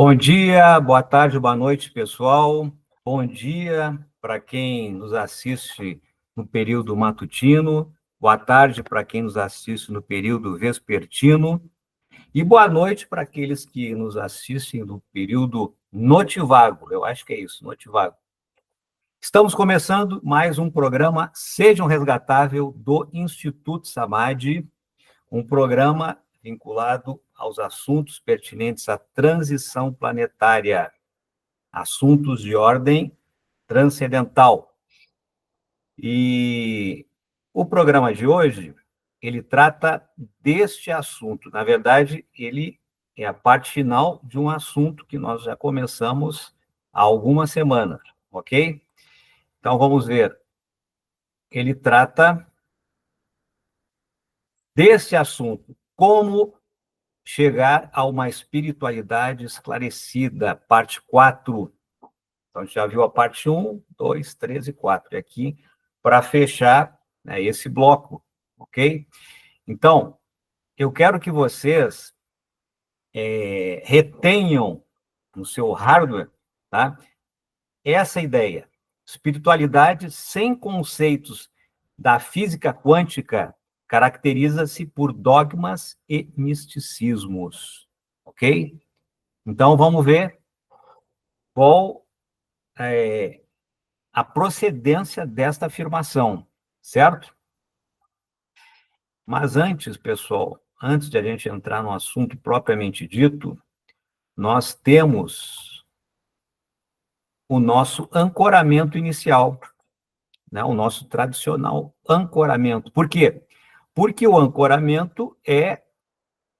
Bom dia, boa tarde, boa noite, pessoal. Bom dia para quem nos assiste no período matutino, boa tarde para quem nos assiste no período vespertino e boa noite para aqueles que nos assistem no período notivago. Eu acho que é isso, notivago. Estamos começando mais um programa Seja um Resgatável do Instituto Samadhi, um programa vinculado aos assuntos pertinentes à transição planetária, assuntos de ordem transcendental. E o programa de hoje, ele trata deste assunto. Na verdade, ele é a parte final de um assunto que nós já começamos há algumas semanas, ok? Então, vamos ver. Ele trata desse assunto, como chegar a uma espiritualidade esclarecida, parte 4. Então, a gente já viu a parte 1, 2, 3 e 4. E aqui, para fechar, né, esse bloco, ok? Então, eu quero que vocês retenham no seu hardware, tá, essa ideia. Espiritualidade sem conceitos da física quântica caracteriza-se por dogmas e misticismos, ok? Então, vamos ver qual é a procedência desta afirmação, certo? Mas antes, pessoal, antes de a gente entrar no assunto propriamente dito, nós temos o nosso ancoramento inicial, né? O nosso tradicional ancoramento. Por quê? Porque o ancoramento é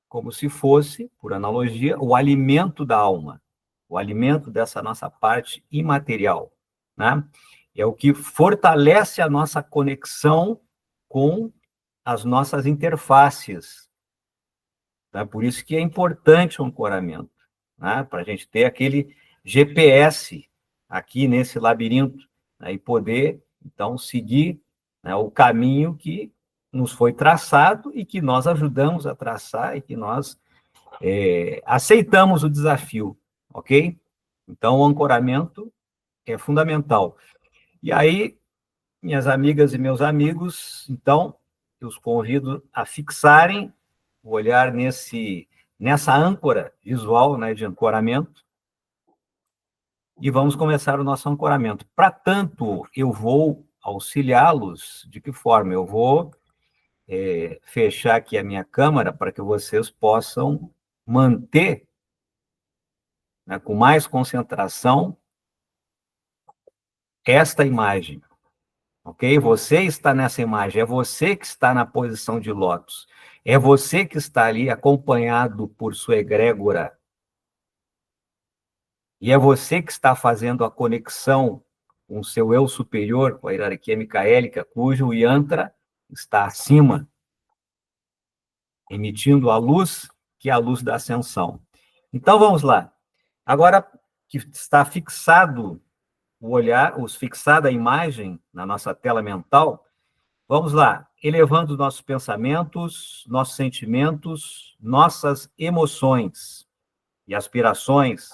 como se fosse, por analogia, o alimento da alma, o alimento dessa nossa parte imaterial, né? É o que fortalece a nossa conexão com as nossas interfaces, tá? Por isso que é importante o ancoramento, né? Para a gente ter aquele GPS aqui nesse labirinto, né? E poder, então, seguir, né, o caminho que nos foi traçado e que nós ajudamos a traçar e que nós aceitamos o desafio, ok? Então, o ancoramento é fundamental. E aí, minhas amigas e meus amigos, então, eu os convido a fixarem o olhar nessa âncora visual, né, de ancoramento, e vamos começar o nosso ancoramento. Para tanto, eu vou auxiliá-los de que forma? Eu vou fechar aqui a minha câmera para que vocês possam manter, né, com mais concentração esta imagem, ok? Você está nessa imagem, é você que está na posição de lótus, é você que está ali acompanhado por sua egrégora, e é você que está fazendo a conexão com o seu eu superior, com a hierarquia micaélica, cujo yantra está acima, emitindo a luz, que é a luz da ascensão. Então, vamos lá. Agora que está fixado o olhar, fixada a imagem na nossa tela mental, vamos lá, elevando nossos pensamentos, nossos sentimentos, nossas emoções e aspirações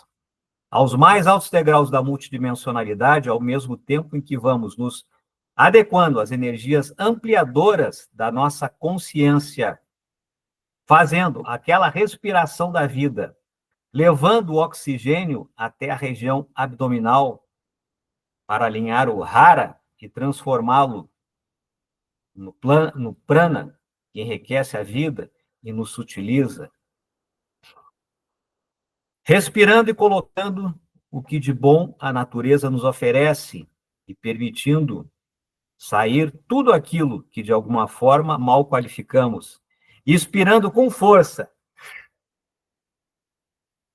aos mais altos degraus da multidimensionalidade, ao mesmo tempo em que vamos nos adequando às energias ampliadoras da nossa consciência, fazendo aquela respiração da vida, levando o oxigênio até a região abdominal para alinhar o hara e transformá-lo no prana, que enriquece a vida e nos sutiliza. Respirando e colocando o que de bom a natureza nos oferece e permitindo sair tudo aquilo que de alguma forma mal qualificamos. Expirando com força,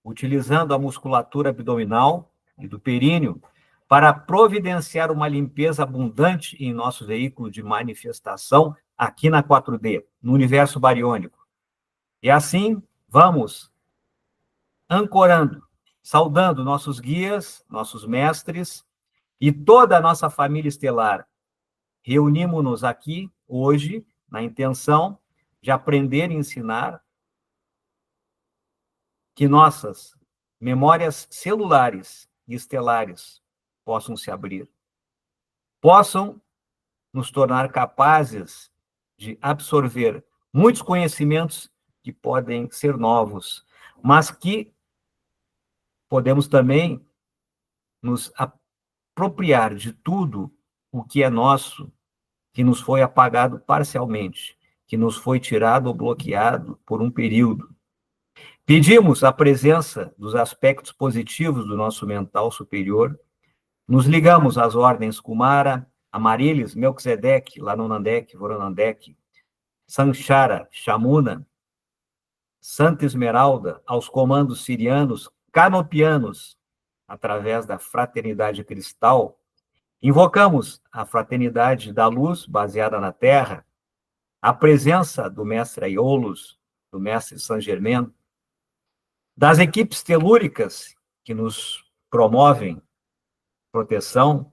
utilizando a musculatura abdominal e do períneo para providenciar uma limpeza abundante em nosso veículo de manifestação aqui na 4D, no universo bariônico. E assim, vamos ancorando, saudando nossos guias, nossos mestres e toda a nossa família estelar. Reunimos-nos aqui hoje na intenção de aprender e ensinar que nossas memórias celulares e estelares possam se abrir, possam nos tornar capazes de absorver muitos conhecimentos que podem ser novos, mas que podemos também nos apropriar de tudo o que é nosso, que nos foi apagado parcialmente, que nos foi tirado ou bloqueado por um período. Pedimos a presença dos aspectos positivos do nosso mental superior, nos ligamos às ordens Kumara, Amarilis, Melquisedeque, Lanonandek, Voronandek, Sanchara, Shamuna, Santa Esmeralda, aos comandos sirianos, canopianos, através da fraternidade cristal. Invocamos a fraternidade da luz, baseada na Terra, a presença do mestre Aiolos, do mestre Saint-Germain, das equipes telúricas que nos promovem proteção.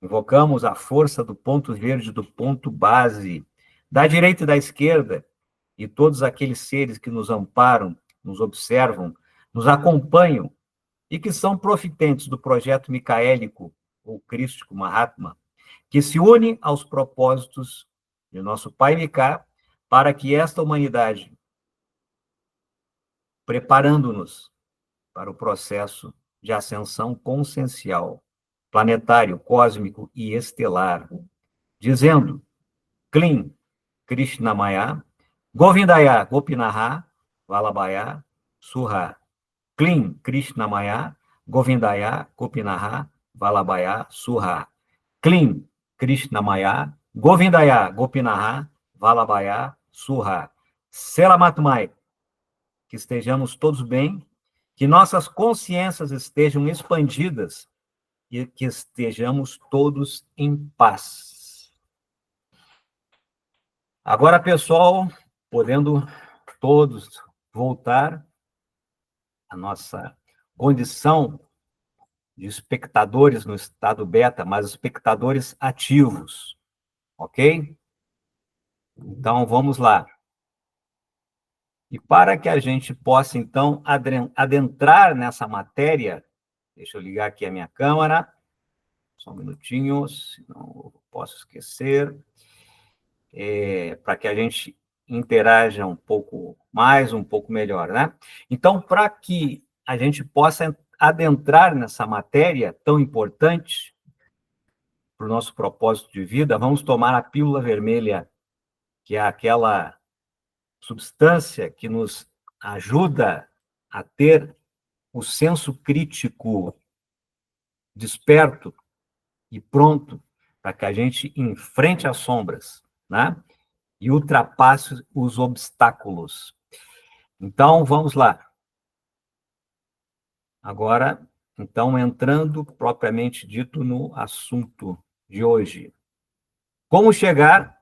Invocamos a força do ponto verde, do ponto base, da direita e da esquerda, e todos aqueles seres que nos amparam, nos observam, nos acompanham, e que são profitentes do projeto micaélico, ou crístico Mahatma, que se une aos propósitos de nosso Pai Mika, para que esta humanidade, preparando-nos para o processo de ascensão consciencial, planetário, cósmico e estelar, dizendo, Klim, Krishnamaya, Govindaya, Gopinaha, Valabhaya, Surha. Klim, Krishnamaya, Govindaya, Gopinaha, Valabhaya, Surha. Klim, Krishnamaya, Govindaya, Gopinaha, Valabhaya, Surha. Selamatmai, que estejamos todos bem, que nossas consciências estejam expandidas e que estejamos todos em paz. Agora, pessoal, podendo todos voltar à nossa condição de espectadores no estado beta, mas espectadores ativos, ok? Então, vamos lá. E para que a gente possa, então, adentrar nessa matéria, deixa eu ligar aqui a minha câmera, só um minutinho, senão eu posso esquecer, para que a gente interaja um pouco mais, um pouco melhor, né? Então, para que a gente possa adentrar nessa matéria tão importante para o nosso propósito de vida, vamos tomar a pílula vermelha, que é aquela substância que nos ajuda a ter o senso crítico desperto e pronto para que a gente enfrente as sombras, né? E ultrapasse os obstáculos. Então, vamos lá. Agora, então, entrando propriamente dito no assunto de hoje. Como chegar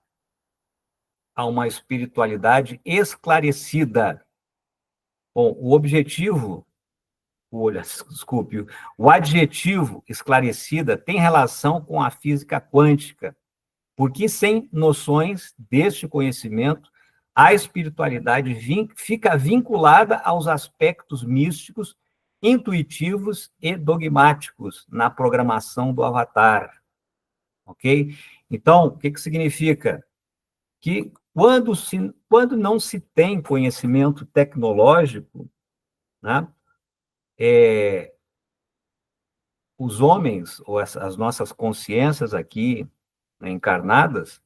a uma espiritualidade esclarecida? Bom, o objetivo, o adjetivo esclarecida tem relação com a física quântica, porque sem noções deste conhecimento, a espiritualidade fica vinculada aos aspectos místicos, intuitivos e dogmáticos na programação do avatar, ok? Então, o que significa? Que quando não se tem conhecimento tecnológico, né, os homens, ou as nossas consciências aqui, né, encarnadas,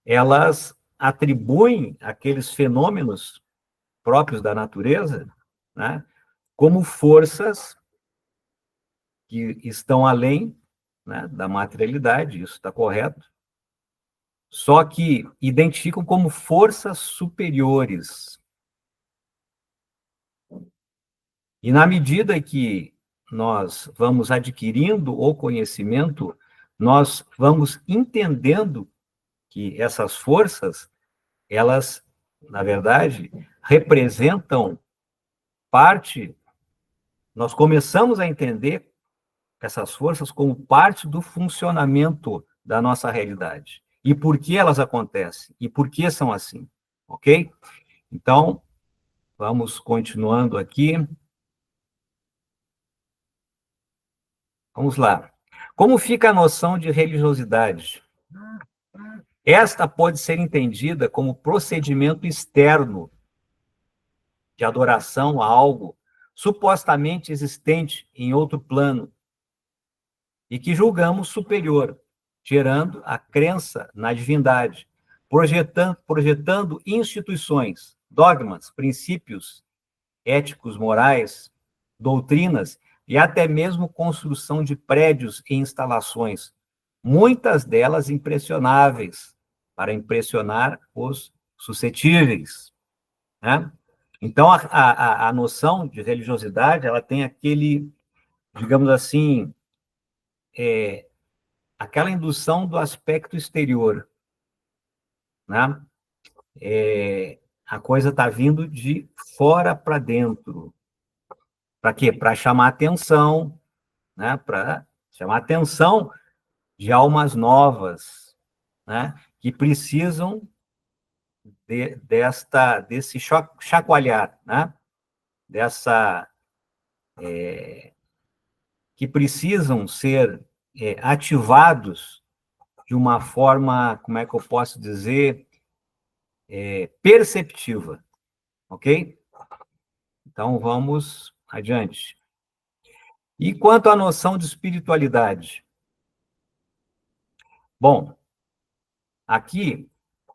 elas atribuem aqueles fenômenos próprios da natureza, né, como forças que estão além, né, da materialidade, isso está correto, só que identificam como forças superiores. E na medida que nós vamos adquirindo o conhecimento, nós vamos entendendo que essas forças, elas, na verdade, representam parte, nós começamos a entender essas forças como parte do funcionamento da nossa realidade. E por que elas acontecem? E por que são assim? Ok? Então, vamos continuando aqui. Vamos lá. Como fica a noção de religiosidade? Esta pode ser entendida como procedimento externo de adoração a algo supostamente existente em outro plano e que julgamos superior, gerando a crença na divindade, projetando instituições, dogmas, princípios éticos, morais, doutrinas e até mesmo construção de prédios e instalações, muitas delas impressionáveis, para impressionar os suscetíveis, né? Então, a noção de religiosidade, ela tem aquele, digamos assim, aquela indução do aspecto exterior, né? A coisa está vindo de fora para dentro. Para quê? Para chamar atenção, né? Para chamar atenção de almas novas, né? Que precisam desse chacoalhar, né? Que precisam ser ativados de uma forma, como é que eu posso dizer, perceptiva, ok? Então, vamos adiante. E quanto à noção de espiritualidade? Bom, aqui,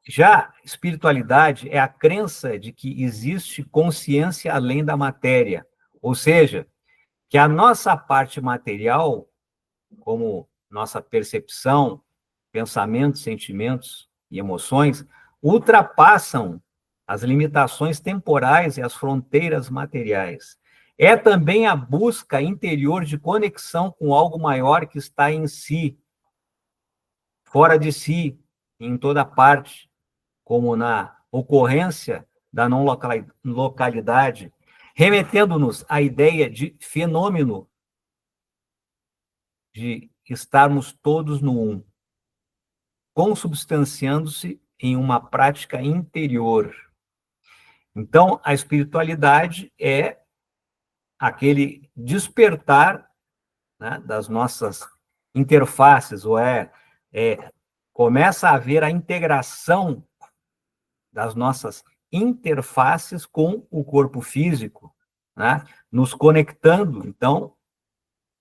já espiritualidade é a crença de que existe consciência além da matéria, ou seja, que a nossa parte material, como nossa percepção, pensamentos, sentimentos e emoções, ultrapassam as limitações temporais e as fronteiras materiais. É também a busca interior de conexão com algo maior que está em si, fora de si, em toda parte, como na ocorrência da não localidade, remetendo-nos à ideia de fenômeno de estarmos todos no um, consubstanciando-se em uma prática interior. Então, a espiritualidade é aquele despertar, né, das nossas interfaces, começa a haver a integração das nossas interfaces com o corpo físico, né, nos conectando, então,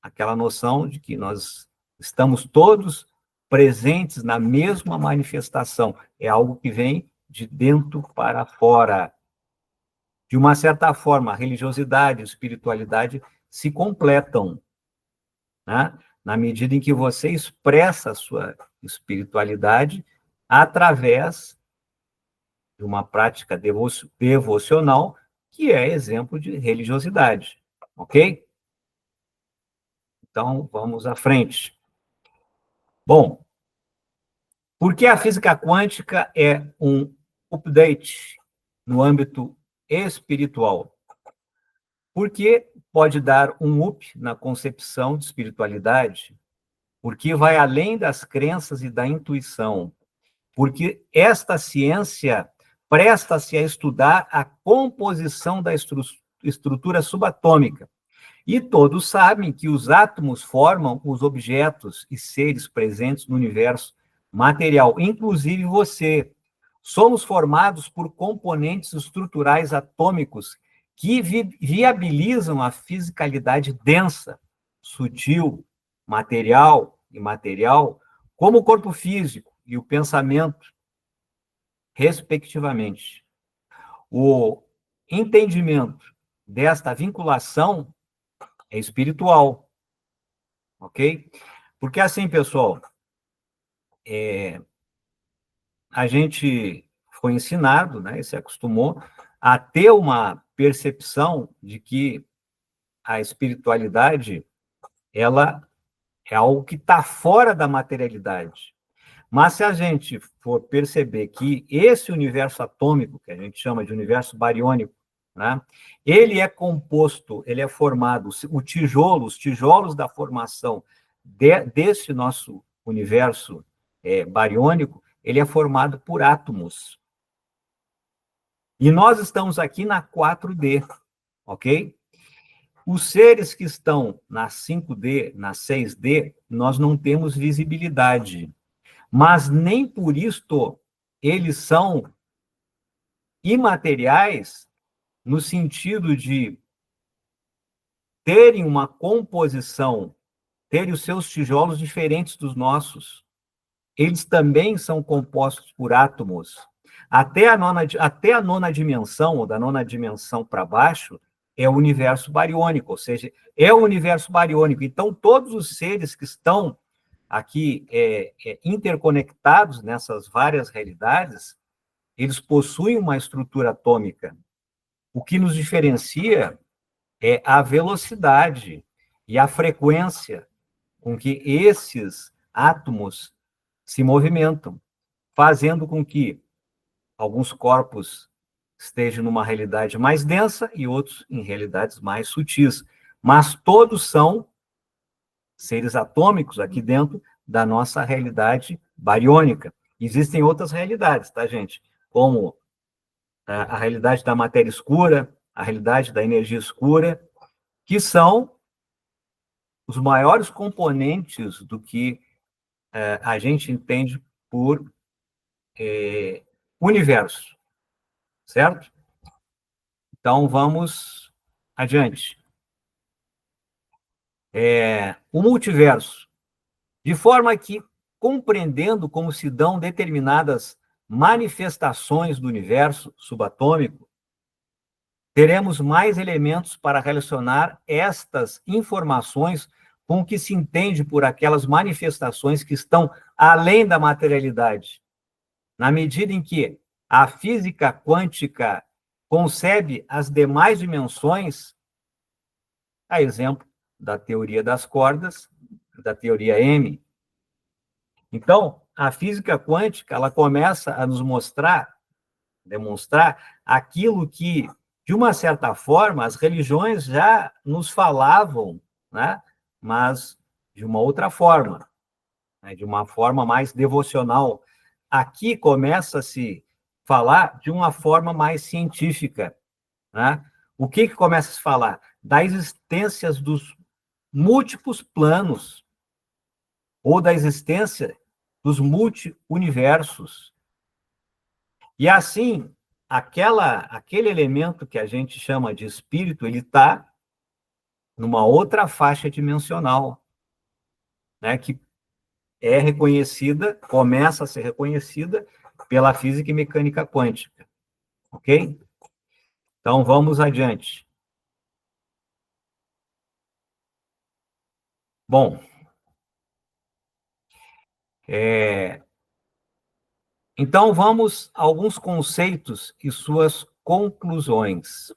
aquela noção de que nós estamos todos presentes na mesma manifestação. É algo que vem de dentro para fora. De uma certa forma, a religiosidade e a espiritualidade se completam, né? Na medida em que você expressa a sua espiritualidade através de uma prática devocional, que é exemplo de religiosidade, ok? Então, vamos à frente. Bom, por que a física quântica é um update no âmbito espiritual? Porque pode dar um up na concepção de espiritualidade, porque vai além das crenças e da intuição, porque esta ciência presta-se a estudar a composição da estrutura subatômica. E todos sabem que os átomos formam os objetos e seres presentes no universo material, inclusive você. Somos formados por componentes estruturais atômicos que viabilizam a fisicalidade densa, sutil, material e imaterial, como o corpo físico e o pensamento, respectivamente. O entendimento desta vinculação é espiritual, ok? Porque assim, pessoal, a gente foi ensinado, né, e se acostumou a ter uma percepção de que a espiritualidade, ela é algo que está fora da materialidade. Mas se a gente for perceber que esse universo atômico, que a gente chama de universo bariônico, né, ele é composto, ele é formado, os tijolos da formação desse nosso universo bariônico, ele é formado por átomos. E nós estamos aqui na 4D, ok? Os seres que estão na 5D, na 6D, nós não temos visibilidade, mas nem por isto eles são imateriais no sentido de terem uma composição, terem os seus tijolos diferentes dos nossos. Eles também são compostos por átomos. Até a nona dimensão, ou da nona dimensão para baixo, é o universo bariônico, ou seja, é o universo bariônico. Então, todos os seres que estão aqui interconectados nessas várias realidades, eles possuem uma estrutura atômica. O que nos diferencia é a velocidade e a frequência com que esses átomos se movimentam, fazendo com que alguns corpos estejam numa realidade mais densa e outros em realidades mais sutis. Mas todos são seres atômicos aqui dentro da nossa realidade bariônica. Existem outras realidades, tá, gente? Como a realidade da matéria escura, a realidade da energia escura, que são os maiores componentes do que a gente entende por universo, certo? Então, vamos adiante. O multiverso, de forma que, compreendendo como se dão determinadas manifestações do universo subatômico, teremos mais elementos para relacionar estas informações com o que se entende por aquelas manifestações que estão além da materialidade, na medida em que a física quântica concebe as demais dimensões, a exemplo da teoria das cordas, da teoria M. Então, a física quântica, ela começa a nos demonstrar aquilo que, de uma certa forma, as religiões já nos falavam, né? Mas de uma outra forma, né? De uma forma mais devocional. Aqui começa a se falar de uma forma mais científica, né? O que começa a se falar? Da existência dos múltiplos planos, ou da existência dos multi-universos. E assim, aquele elemento que a gente chama de espírito, ele está numa outra faixa dimensional, né, que é reconhecida, começa a ser reconhecida pela física e mecânica quântica, ok? Então, vamos adiante. Bom, então vamos a alguns conceitos e suas conclusões,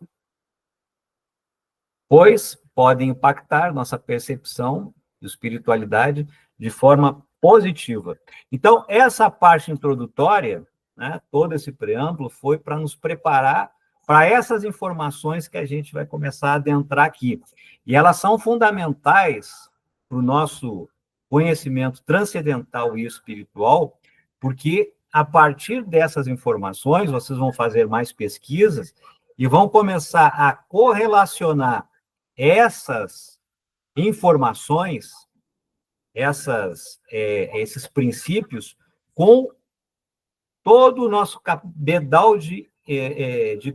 pois podem impactar nossa percepção de espiritualidade de forma positiva. Então, essa parte introdutória, né, todo esse preâmbulo, foi para nos preparar para essas informações que a gente vai começar a adentrar aqui. E elas são fundamentais para o nosso conhecimento transcendental e espiritual, porque a partir dessas informações, vocês vão fazer mais pesquisas e vão começar a correlacionar essas informações, esses princípios, com todo o nosso cabedal de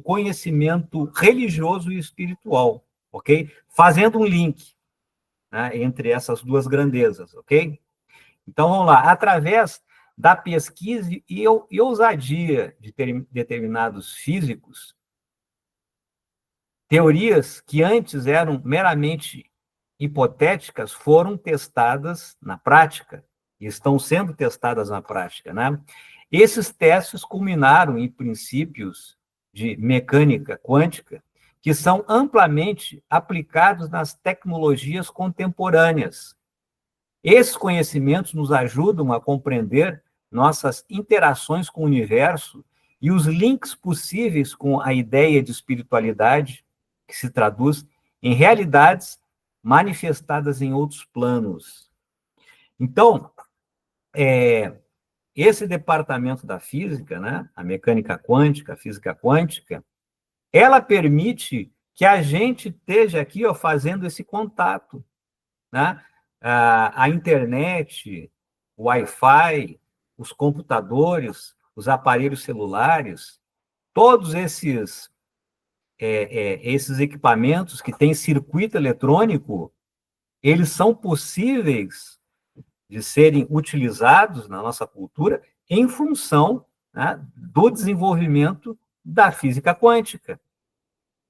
conhecimento religioso e espiritual, ok? Fazendo um link, né, entre essas duas grandezas, ok? Então, vamos lá. Através da pesquisa e ousadia de determinados físicos, teorias que antes eram meramente hipotéticas foram testadas na prática, e estão sendo testadas na prática, né? Esses testes culminaram em princípios de mecânica quântica que são amplamente aplicados nas tecnologias contemporâneas. Esses conhecimentos nos ajudam a compreender nossas interações com o universo e os links possíveis com a ideia de espiritualidade, que se traduz em realidades manifestadas em outros planos. Então, esse departamento da física, né, a mecânica quântica, a física quântica, ela permite que a gente esteja aqui, ó, fazendo esse contato, né? A internet, o Wi-Fi, os computadores, os aparelhos celulares, todos esses equipamentos que têm circuito eletrônico, eles são possíveis de serem utilizados na nossa cultura em função, né, do desenvolvimento da física quântica.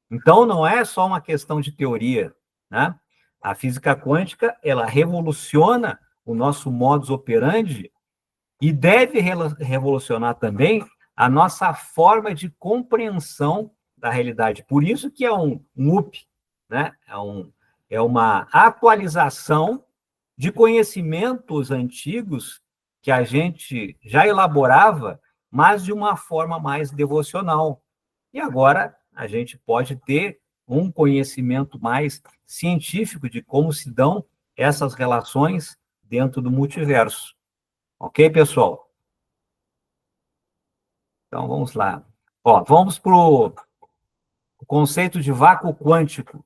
Então, não é só uma questão de teoria, né? A física quântica, ela revoluciona o nosso modus operandi e deve revolucionar também a nossa forma de compreensão da realidade. Por isso que é um up, né? É uma atualização de conhecimentos antigos que a gente já elaborava, mas de uma forma mais devocional. E agora a gente pode ter um conhecimento mais científico de como se dão essas relações dentro do multiverso. Ok, pessoal? Então, vamos lá. Ó, vamos para o conceito de vácuo quântico,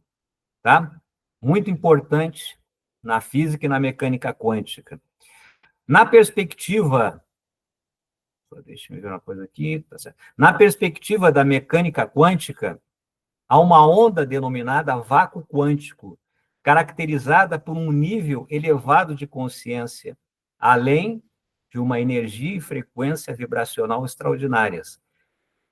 tá? Muito importante na física e na mecânica quântica. Na perspectiva... Deixa eu ver uma coisa aqui. Tá certo. Na perspectiva da mecânica quântica, há uma onda denominada vácuo quântico, caracterizada por um nível elevado de consciência, além de uma energia e frequência vibracional extraordinárias.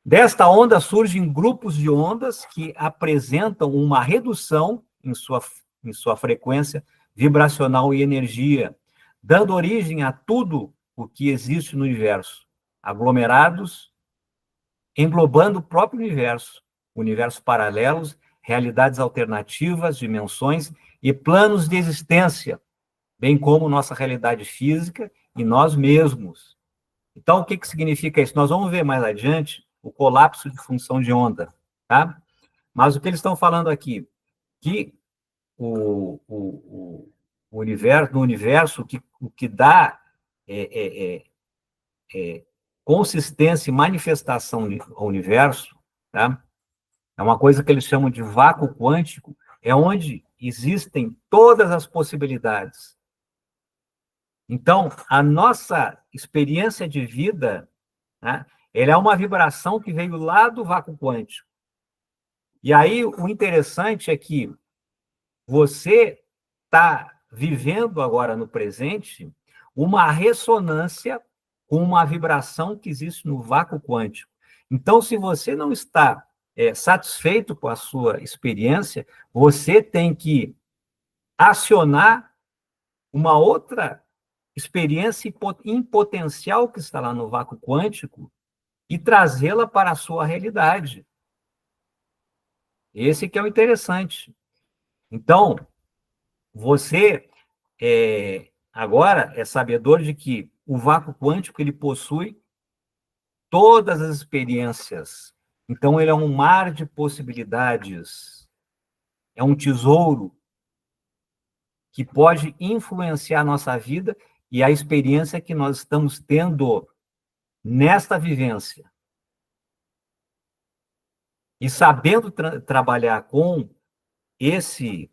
Desta onda surgem grupos de ondas que apresentam uma redução em sua frequência vibracional e energia, dando origem a tudo o que existe no universo, aglomerados, englobando o próprio universo, universos paralelos, realidades alternativas, dimensões e planos de existência, bem como nossa realidade física e nós mesmos. Então, o que significa isso? Nós vamos ver mais adiante o colapso de função de onda, tá? Mas o que eles estão falando aqui? Que no universo, o que dá consistência e manifestação ao universo, tá? É uma coisa que eles chamam de vácuo quântico, é onde existem todas as possibilidades. Então, a nossa experiência de vida, né, ela é uma vibração que veio lá do vácuo quântico. E aí, o interessante é que você está vivendo agora no presente uma ressonância com uma vibração que existe no vácuo quântico. Então, se você não está satisfeito com a sua experiência, você tem que acionar uma outra experiência em potencial que está lá no vácuo quântico e trazê-la para a sua realidade. Esse que é o interessante. Então, você agora é sabedor de que o vácuo quântico ele possui todas as experiências. Então, ele é um mar de possibilidades. É um tesouro que pode influenciar a nossa vida e a experiência que nós estamos tendo nesta vivência. E sabendo trabalhar com esse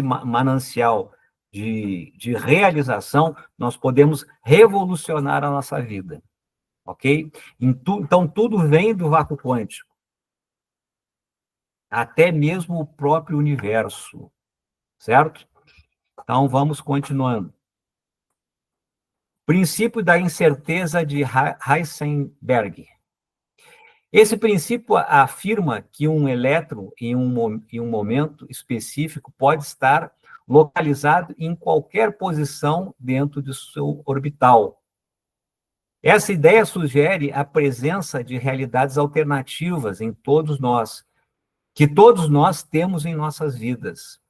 manancial de realização, nós podemos revolucionar a nossa vida, ok? Então, tudo vem do vácuo quântico. Até mesmo o próprio universo, certo? Então, vamos continuando. Princípio da incerteza de Heisenberg. Esse princípio afirma que um elétron, em um momento específico, pode estar localizado em qualquer posição dentro de seu orbital. Essa ideia sugere a presença de realidades alternativas em todos nós, que todos nós temos em nossas vidas,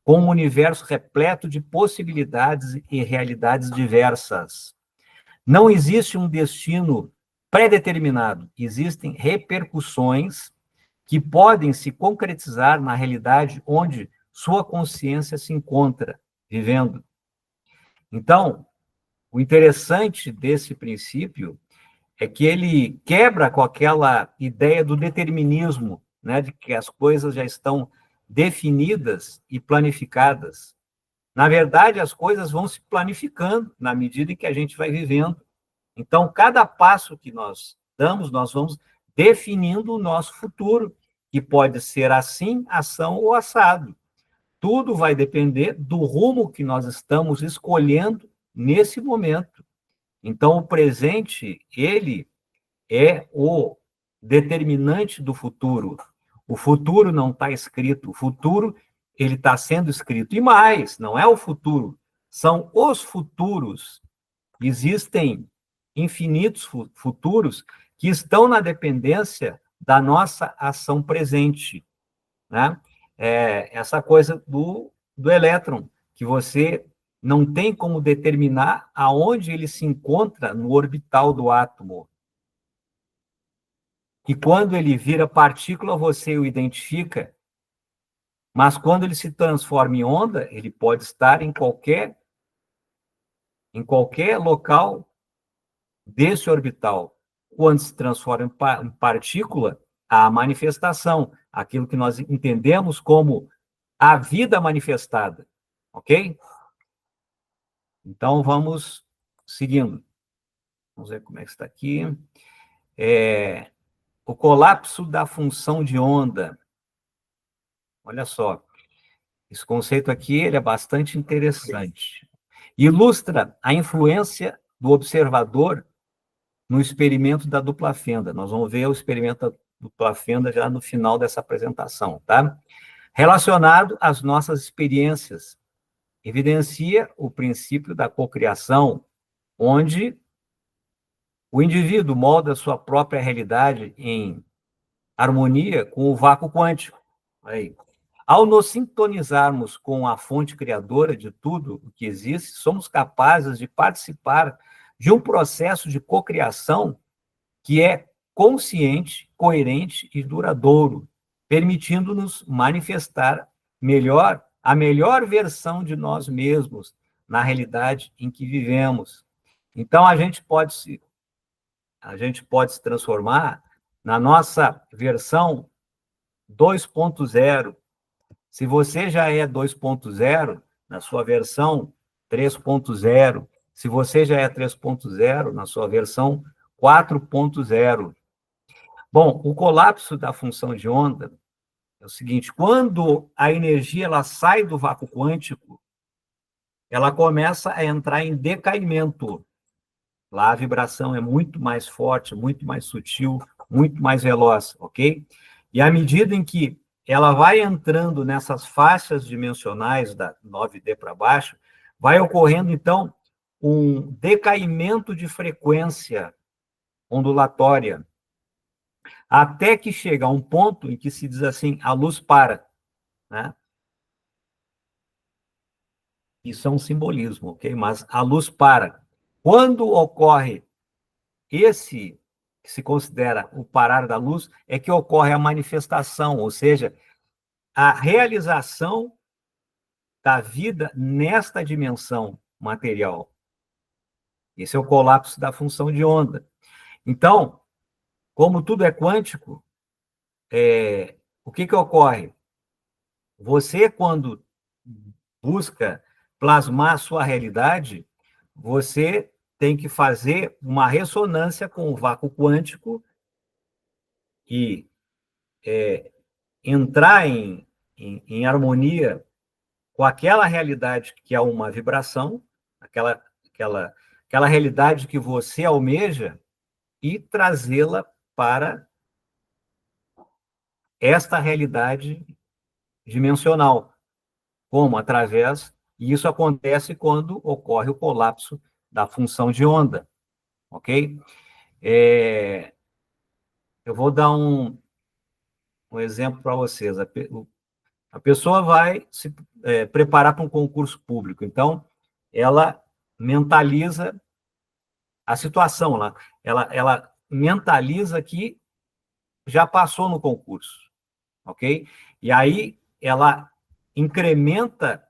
com um universo repleto de possibilidades e realidades diversas. Não existe um destino pré-determinado, existem repercussões que podem se concretizar na realidade onde sua consciência se encontra vivendo. Então, o interessante desse princípio é que ele quebra com aquela ideia do determinismo, né, de que as coisas já estão definidas e planificadas. Na verdade, as coisas vão se planificando na medida em que a gente vai vivendo. Então, cada passo que nós damos, nós vamos definindo o nosso futuro, que pode ser assim, ação ou assado. Tudo vai depender do rumo que nós estamos escolhendo nesse momento. Então, o presente, ele é o determinante do futuro. O futuro não está escrito, o futuro ele está sendo escrito. E mais, não é o futuro, são os futuros. Existem infinitos futuros que estão na dependência da nossa ação presente, né? Essa coisa do elétron, que você não tem como determinar aonde ele se encontra no orbital do átomo. E quando ele vira partícula, você o identifica, mas quando ele se transforma em onda, ele pode estar em qualquer local desse orbital. Quando se transforma em partícula, há a manifestação, aquilo que nós entendemos como a vida manifestada, ok? Então, vamos seguindo. Vamos ver como é que está aqui. O colapso da função de onda. Olha só, esse conceito aqui ele é bastante interessante. Ilustra a influência do observador no experimento da dupla fenda. Nós vamos ver o experimento da dupla fenda já no final dessa apresentação, tá? Relacionado às nossas experiências, evidencia o princípio da cocriação, onde o indivíduo molda sua própria realidade em harmonia com o vácuo quântico. Aí. Ao nos sintonizarmos com a fonte criadora de tudo o que existe, somos capazes de participar de um processo de cocriação que é consciente, coerente e duradouro, permitindo-nos manifestar a melhor versão de nós mesmos na realidade em que vivemos. Então, a gente pode se transformar na nossa versão 2.0. Se você já é 2.0, na sua versão 3.0. Se você já é 3.0, na sua versão 4.0. Bom, o colapso da função de onda é o seguinte: quando a energia ela sai do vácuo quântico, ela começa a entrar em decaimento. Lá a vibração é muito mais forte, muito mais sutil, muito mais veloz, ok? E à medida em que ela vai entrando nessas faixas dimensionais da 9D para baixo, vai ocorrendo, então, um decaimento de frequência ondulatória, até que chega a um ponto em que se diz assim, a luz para, né? Isso é um simbolismo, ok? Mas a luz para. Quando ocorre esse que se considera o parar da luz, é que ocorre a manifestação, ou seja, a realização da vida nesta dimensão material. Esse é o colapso da função de onda. Então, como tudo é quântico, o que ocorre? Você, quando busca plasmar a sua realidade, você tem que fazer uma ressonância com o vácuo quântico e entrar em harmonia com aquela realidade que é uma vibração, aquela realidade que você almeja, e trazê-la para esta realidade dimensional. Como? E isso acontece quando ocorre o colapso da função de onda, ok? Eu vou dar um exemplo para vocês. A pessoa vai se preparar para um concurso público, então ela mentaliza a situação lá, ela mentaliza que já passou no concurso, ok? E aí ela incrementa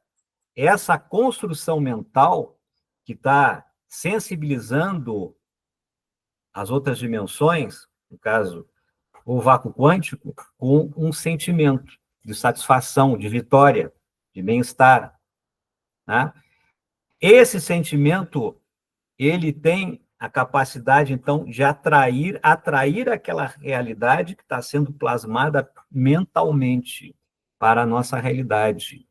essa construção mental que está sensibilizando as outras dimensões, no caso, o vácuo quântico com um sentimento de satisfação, de vitória, de bem-estar, né? Esse sentimento, ele tem a capacidade, então, de atrair aquela realidade que está sendo plasmada mentalmente para a nossa realidade.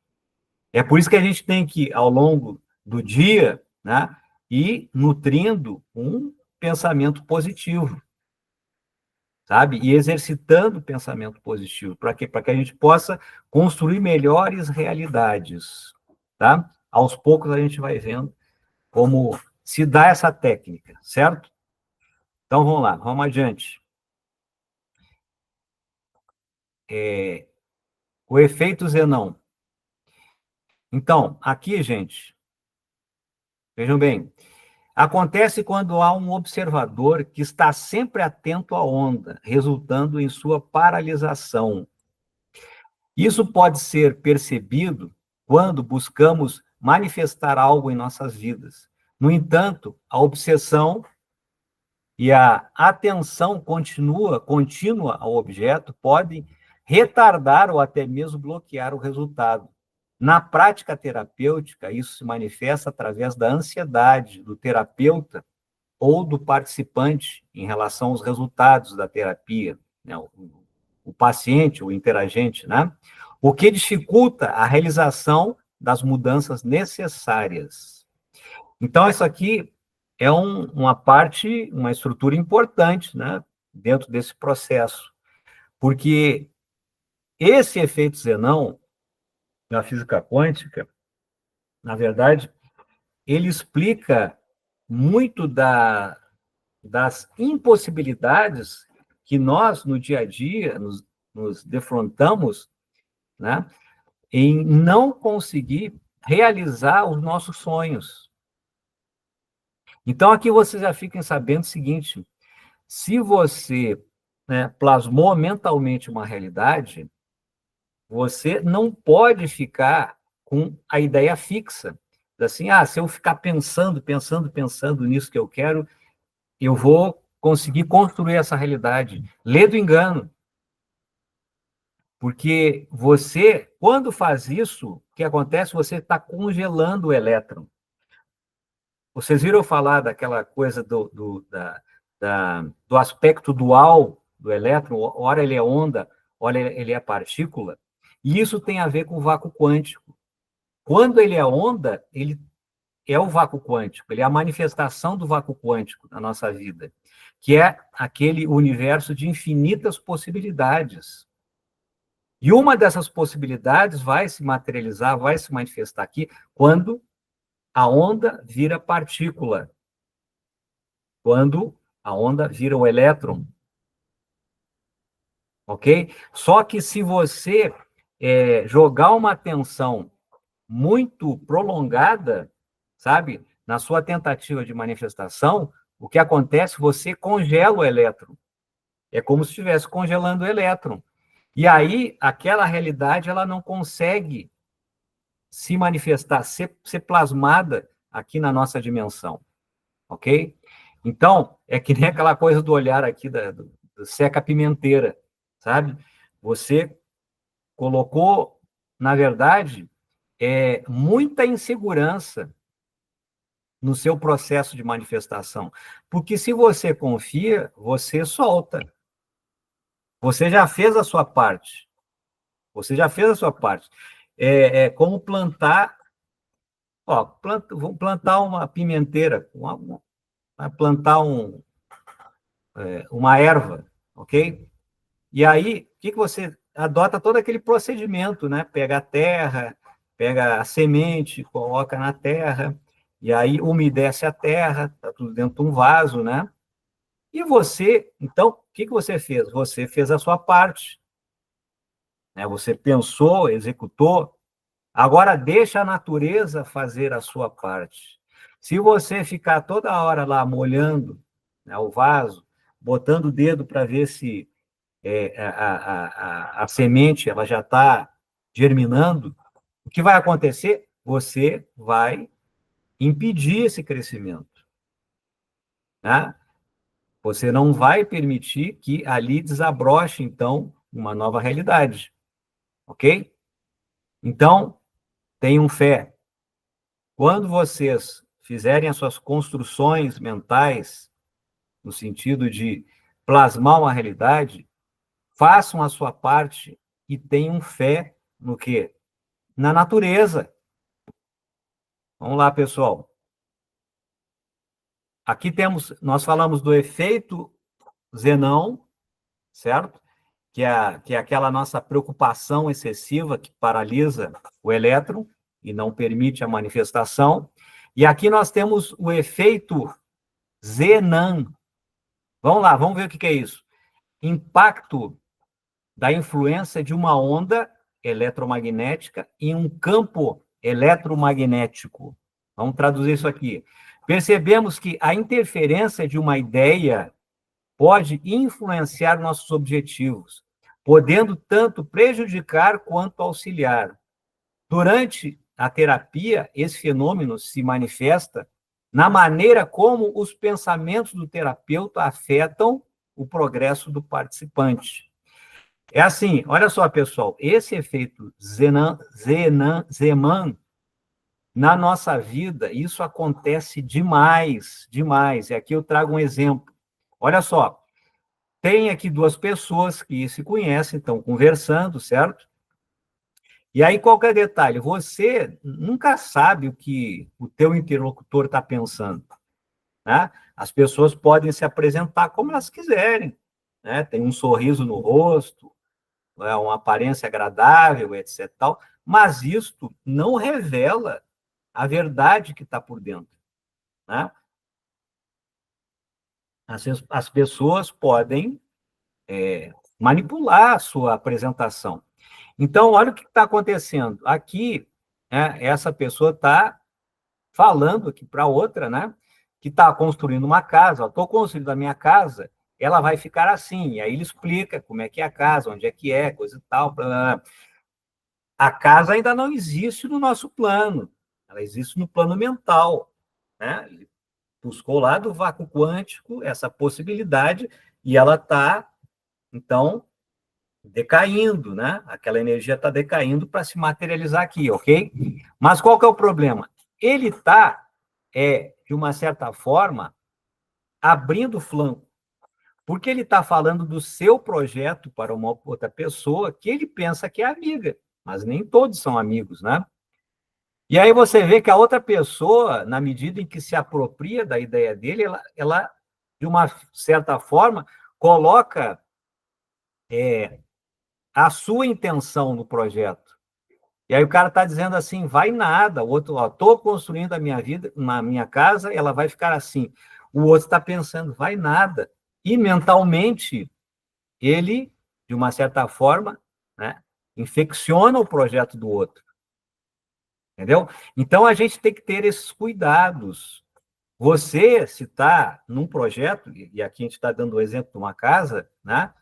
É por isso que a gente tem que, ao longo do dia, né, ir nutrindo um pensamento positivo, sabe? E exercitando o pensamento positivo. Para quê? Para que a gente possa construir melhores realidades, tá? Aos poucos a gente vai vendo como se dá essa técnica, certo? Então vamos lá, vamos adiante. O efeito Zenão. Então, aqui, gente, vejam bem, acontece quando há um observador que está sempre atento à onda, resultando em sua paralisação. Isso pode ser percebido quando buscamos manifestar algo em nossas vidas. No entanto, a obsessão e a atenção contínua ao objeto podem retardar ou até mesmo bloquear o resultado. Na prática terapêutica, isso se manifesta através da ansiedade do terapeuta ou do participante em relação aos resultados da terapia, né? O paciente, o interagente, né? O que dificulta a realização das mudanças necessárias. Então, isso aqui é uma parte, uma estrutura importante, né, dentro desse processo, porque esse efeito Zenão, na física quântica, na verdade, ele explica muito das impossibilidades que nós, no dia a dia, nos defrontamos, né, em não conseguir realizar os nossos sonhos. Então, aqui vocês já fiquem sabendo o seguinte: se você, né, plasmou mentalmente uma realidade, você não pode ficar com a ideia fixa. Assim, se eu ficar pensando nisso que eu quero, eu vou conseguir construir essa realidade. Lê do engano. Porque você, quando faz isso, o que acontece? Você está congelando o elétron. Vocês viram falar daquela coisa do aspecto dual do elétron? Ora ele é onda, ora ele é partícula. E isso tem a ver com o vácuo quântico. Quando ele é onda, ele é o vácuo quântico, ele é a manifestação do vácuo quântico na nossa vida, que é aquele universo de infinitas possibilidades. E uma dessas possibilidades vai se materializar, vai se manifestar aqui, quando a onda vira partícula, quando a onda vira o elétron. Ok? Só que se você jogar uma tensão muito prolongada, sabe, na sua tentativa de manifestação, o que acontece? Você congela o elétron. É como se estivesse congelando o elétron. E aí, aquela realidade, ela não consegue se manifestar, ser plasmada aqui na nossa dimensão, ok? Então, é que nem aquela coisa do olhar aqui do seca pimenteira, sabe? Você colocou, na verdade, muita insegurança no seu processo de manifestação, porque se você confia, você solta. Você já fez a sua parte. Você já fez a sua parte. É como plantar. Vou plantar uma pimenteira, plantar uma erva, ok? E aí, o que você adota todo aquele procedimento, né? Pega a terra, pega a semente, coloca na terra, e aí umedece a terra, está tudo dentro de um vaso, né? E você, então, o que você fez? Você fez a sua parte, né? Você pensou, executou. Agora deixa a natureza fazer a sua parte. Se você ficar toda hora lá molhando, né, o vaso, botando o dedo para ver se a semente ela já está germinando, o que vai acontecer? Você vai impedir esse crescimento, né? Você não vai permitir que ali desabroche, então, uma nova realidade. Ok? Então, tenham fé. Quando vocês fizerem as suas construções mentais, no sentido de plasmar uma realidade, façam a sua parte e tenham fé no quê? Na natureza. Vamos lá, pessoal. Aqui nós falamos do efeito Zenão, certo? Que é aquela nossa preocupação excessiva que paralisa o elétron e não permite a manifestação. E aqui nós temos o efeito Zenan. Vamos lá, vamos ver o que é isso. Impacto da influência de uma onda eletromagnética em um campo eletromagnético. Vamos traduzir isso aqui. Percebemos que a interferência de uma ideia pode influenciar nossos objetivos, podendo tanto prejudicar quanto auxiliar. Durante a terapia, esse fenômeno se manifesta na maneira como os pensamentos do terapeuta afetam o progresso do participante. É assim, olha só, pessoal, esse efeito Zeman, na nossa vida, isso acontece demais, demais. E aqui eu trago um exemplo. Olha só, tem aqui duas pessoas que se conhecem, estão conversando, certo? E aí, qual que é o detalhe? Você nunca sabe o que o teu interlocutor está pensando, né? As pessoas podem se apresentar como elas quiserem, né? Tem um sorriso no rosto, uma aparência agradável, etc. Tal, mas isto não revela a verdade que está por dentro, né? As pessoas podem manipular a sua apresentação. Então, olha o que está acontecendo. Aqui, né, essa pessoa está falando aqui para outra, né? Que está construindo uma casa. Estou construindo a minha casa, ela vai ficar assim. E aí ele explica como é que é a casa, onde é que é, coisa e tal. Blá, blá, blá. A casa ainda não existe no nosso plano. Ela existe no plano mental, né? Ele buscou lá do vácuo quântico essa possibilidade e ela está, então, decaindo, né? Aquela energia está decaindo para se materializar aqui, ok? Mas qual que é o problema? Ele está, de uma certa forma, abrindo flanco, porque ele está falando do seu projeto para uma outra pessoa que ele pensa que é amiga, mas nem todos são amigos, né? E aí você vê que a outra pessoa, na medida em que se apropria da ideia dele, ela de uma certa forma, coloca a sua intenção no projeto. E aí o cara está dizendo assim, vai nada. O outro, estou construindo a minha vida, na minha casa, ela vai ficar assim. O outro está pensando, vai nada. E mentalmente, ele, de uma certa forma, né, infecciona o projeto do outro. Entendeu? Então, a gente tem que ter esses cuidados. Você, se está num projeto, e aqui a gente está dando o exemplo de uma casa, né?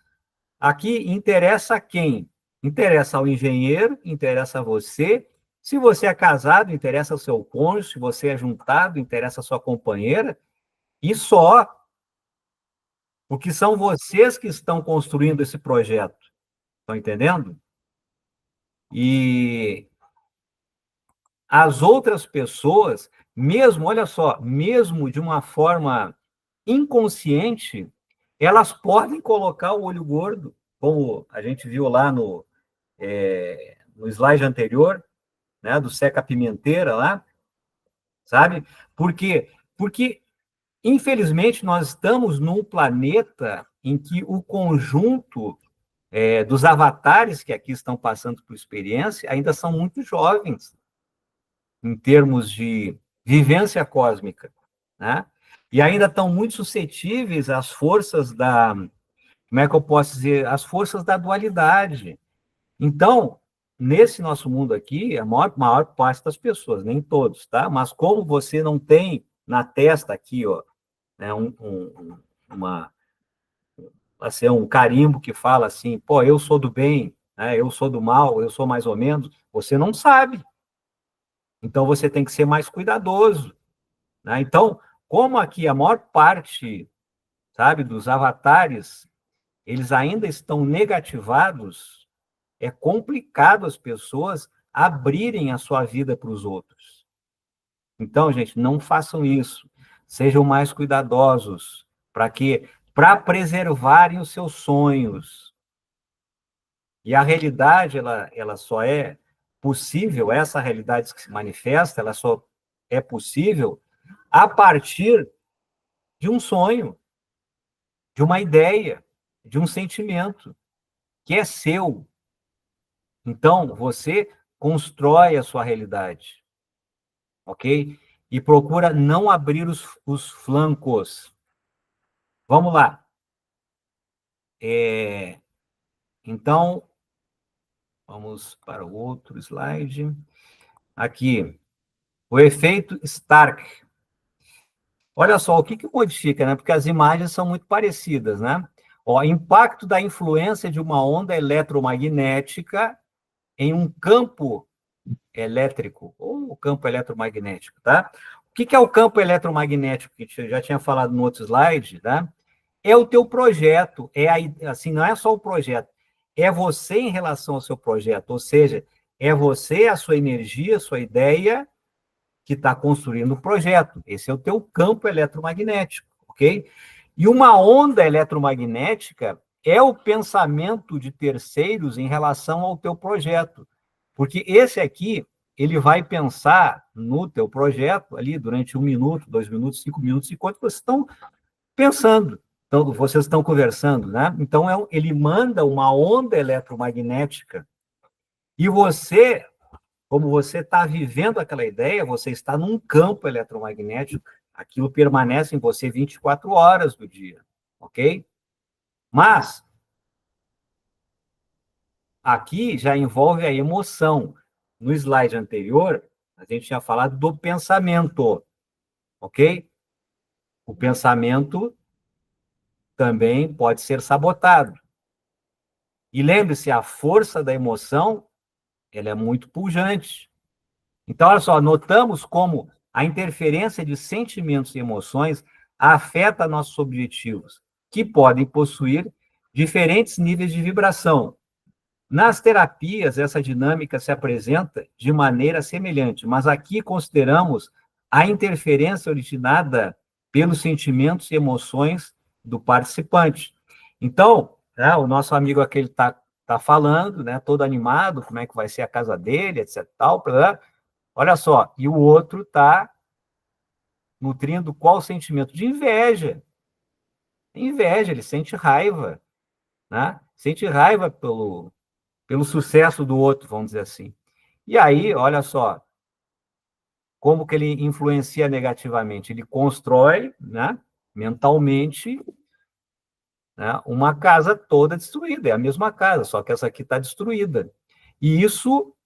Aqui interessa a quem? Interessa ao engenheiro, interessa a você. Se você é casado, interessa ao seu cônjuge. Se você é juntado, interessa a sua companheira. E só, porque são vocês que estão construindo esse projeto. Estão entendendo? E as outras pessoas, mesmo, olha só, mesmo de uma forma inconsciente, elas podem colocar o olho gordo, como a gente viu lá no slide anterior, né, do Seca Pimenteira lá, sabe? Por quê? Porque, infelizmente, nós estamos num planeta em que o conjunto dos avatares que aqui estão passando por experiência ainda são muito jovens, em termos de vivência cósmica, né? E ainda estão muito suscetíveis às forças como é que eu posso dizer, às forças da dualidade. Então, nesse nosso mundo aqui, a maior parte das pessoas, nem todos, tá? Mas como você não tem na testa aqui, ó, né, assim, um carimbo que fala assim, pô, eu sou do bem, né, eu sou do mal, eu sou mais ou menos, você não sabe. Então, você tem que ser mais cuidadoso, né? Então, como aqui a maior parte sabe, dos avatares, eles ainda estão negativados, é complicado as pessoas abrirem a sua vida para os outros. Então, gente, não façam isso. Sejam mais cuidadosos. Para quê? Para preservarem os seus sonhos. E a realidade, ela só é possível, essa realidade que se manifesta, ela só é possível a partir de um sonho, de uma ideia, de um sentimento que é seu. Então, você constrói a sua realidade, ok? E procura não abrir os flancos. Vamos lá. Então, vamos para o outro slide. Aqui, o efeito Stark. Olha só, o que modifica, né? Porque as imagens são muito parecidas, né? Ó, impacto da influência de uma onda eletromagnética em um campo elétrico, ou campo eletromagnético, tá? O que é o campo eletromagnético, que eu já tinha falado no outro slide, tá? É o teu projeto, assim, não é só o projeto, é você em relação ao seu projeto, ou seja, é você, a sua energia, a sua ideia, que está construindo o projeto. Esse é o teu campo eletromagnético, ok? E uma onda eletromagnética é o pensamento de terceiros em relação ao teu projeto. Porque esse aqui, ele vai pensar no teu projeto ali durante 1 minuto, 2 minutos, 5 minutos, enquanto vocês estão pensando. Então, vocês estão conversando, né? Então, ele manda uma onda eletromagnética e você, como você está vivendo aquela ideia, você está num campo eletromagnético, aquilo permanece em você 24 horas do dia, ok? Mas, aqui já envolve a emoção. No slide anterior, a gente tinha falado do pensamento, ok? O pensamento também pode ser sabotado. E lembre-se, a força da emoção, ela é muito pujante. Então, olha só, notamos como a interferência de sentimentos e emoções afeta nossos objetivos, que podem possuir diferentes níveis de vibração. Nas terapias, essa dinâmica se apresenta de maneira semelhante, mas aqui consideramos a interferência originada pelos sentimentos e emoções do participante. Então, né, o nosso amigo aqui tá falando, né, todo animado, como é que vai ser a casa dele, etc. Tal, olha só, e o outro está nutrindo qual sentimento? De inveja. Inveja, ele sente raiva, né? Sente raiva pelo sucesso do outro, vamos dizer assim. E aí, olha só, como que ele influencia negativamente? Ele constrói, né, mentalmente, né, uma casa toda destruída. É a mesma casa, só que essa aqui está destruída. E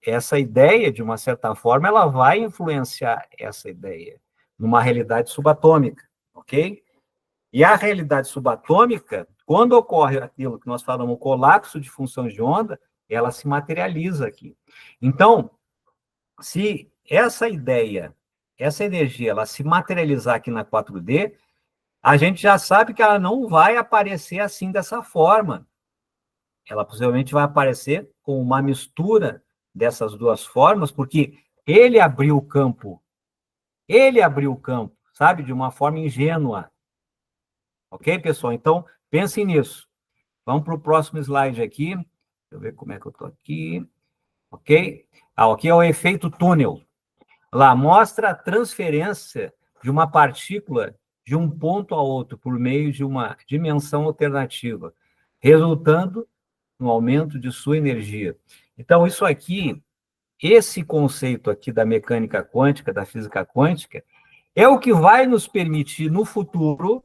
essa ideia, de uma certa forma, ela vai influenciar essa ideia numa realidade subatômica, ok? E a realidade subatômica, quando ocorre aquilo que nós falamos, o colapso de funções de onda, ela se materializa aqui. Então, se essa ideia, essa energia, ela se materializar aqui na 4D, a gente já sabe que ela não vai aparecer assim dessa forma. Ela possivelmente vai aparecer com uma mistura dessas duas formas, porque ele abriu o campo, sabe, de uma forma ingênua. Ok, pessoal? Então, pensem nisso. Vamos para o próximo slide aqui. Deixa eu ver como é que eu estou aqui. Ok? Aqui é o efeito túnel. Lá mostra a transferência de uma partícula de um ponto a outro por meio de uma dimensão alternativa, resultando no aumento de sua energia. Então, isso aqui, esse conceito aqui da mecânica quântica, da física quântica, é o que vai nos permitir, no futuro,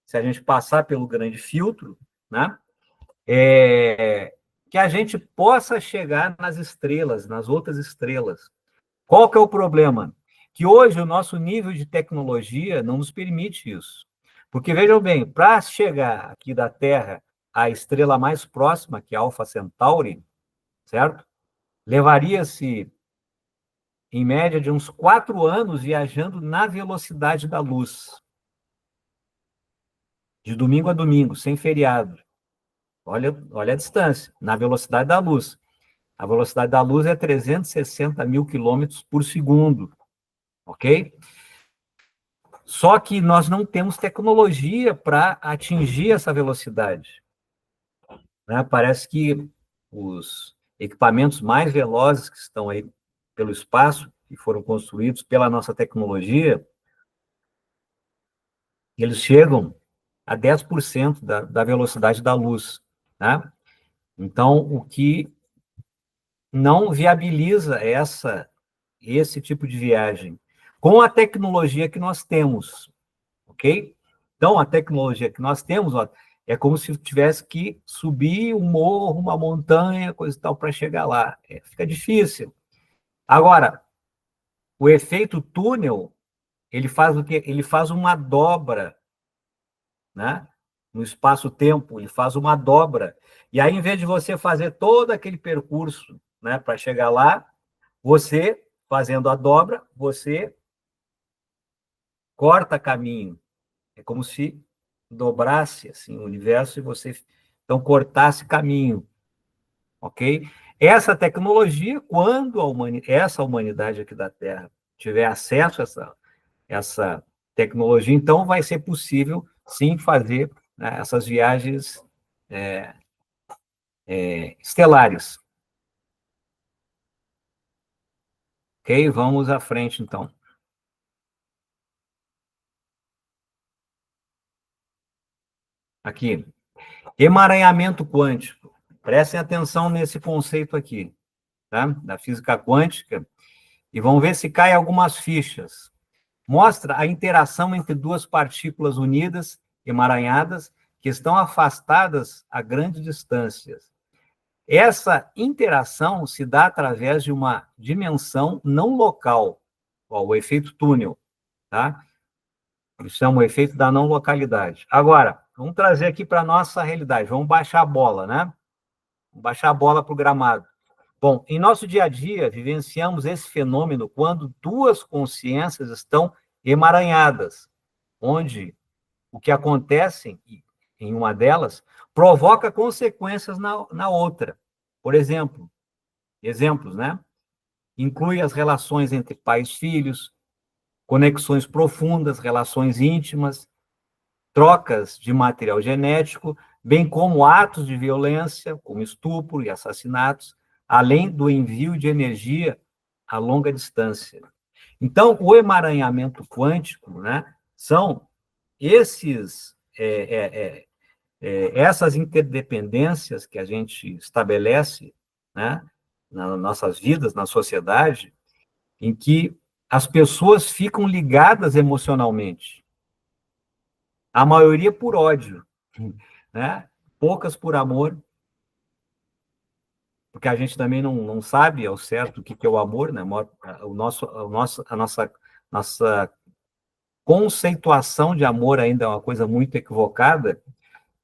se a gente passar pelo grande filtro, né, que a gente possa chegar nas estrelas, nas outras estrelas. Qual que é o problema? Que hoje o nosso nível de tecnologia não nos permite isso. Porque, vejam bem, para chegar aqui da Terra à estrela mais próxima, que é Alpha Centauri, certo? Levaria-se, em média, de uns 4 anos viajando na velocidade da luz. de domingo a domingo, sem feriado. Olha a distância, na velocidade da luz. A velocidade da luz é 360 mil quilômetros por segundo, ok? Só que nós não temos tecnologia para atingir essa velocidade, né? Parece que os equipamentos mais velozes que estão aí pelo espaço, que foram construídos pela nossa tecnologia, eles chegam a 10% da velocidade da luz, né? Então, o que não viabiliza esse tipo de viagem com a tecnologia que nós temos, ok? Então, a tecnologia que nós temos, ó, é como se tivesse que subir um morro, uma montanha, coisa e tal, para chegar lá. Fica difícil. Agora, o efeito túnel, ele faz o quê? Ele faz uma dobra, né? No espaço-tempo, ele faz uma dobra. E aí, em vez de você fazer todo aquele percurso, né, para chegar lá, você, fazendo a dobra, você corta caminho. É como se dobrasse assim, o universo e você, então, cortasse caminho, ok? Essa tecnologia, quando essa humanidade aqui da Terra tiver acesso a essa tecnologia, então vai ser possível, sim, fazer, né, essas viagens estelares. Ok? Vamos à frente, então. Aqui. Emaranhamento quântico. Prestem atenção nesse conceito aqui, tá? Da física quântica, e vão ver se caem algumas fichas. Mostra a interação entre duas partículas unidas, emaranhadas, que estão afastadas a grandes distâncias. Essa interação se dá através de uma dimensão não local, ó, o efeito túnel, tá? Isso é um efeito da não localidade. Agora, vamos trazer aqui para a nossa realidade, vamos baixar a bola, né? Vamos baixar a bola para o gramado. Bom, em nosso dia a dia, vivenciamos esse fenômeno quando duas consciências estão emaranhadas, onde o que acontece em uma delas provoca consequências na outra. Por exemplo, exemplos, né? Inclui as relações entre pais e filhos, conexões profundas, relações íntimas, trocas de material genético, bem como atos de violência, como estupro e assassinatos, além do envio de energia a longa distância. Então, o emaranhamento quântico, né, são essas interdependências que a gente estabelece, né, nas nossas vidas, na sociedade, em que as pessoas ficam ligadas emocionalmente. A maioria por ódio, né? Poucas por amor, porque a gente também não sabe ao certo o que é o amor, né? A nossa conceituação de amor ainda é uma coisa muito equivocada,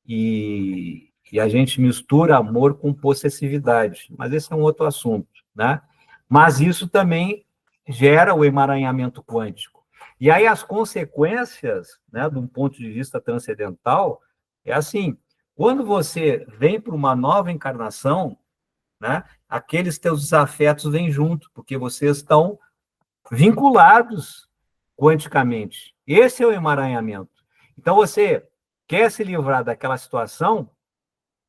e a gente mistura amor com possessividade, mas esse é um outro assunto, né? Mas isso também gera o emaranhamento quântico. E aí as consequências, né, de um ponto de vista transcendental, é assim, quando você vem para uma nova encarnação, né, aqueles teus desafetos vêm junto, porque vocês estão vinculados quanticamente. Esse é o emaranhamento. Então, você quer se livrar daquela situação,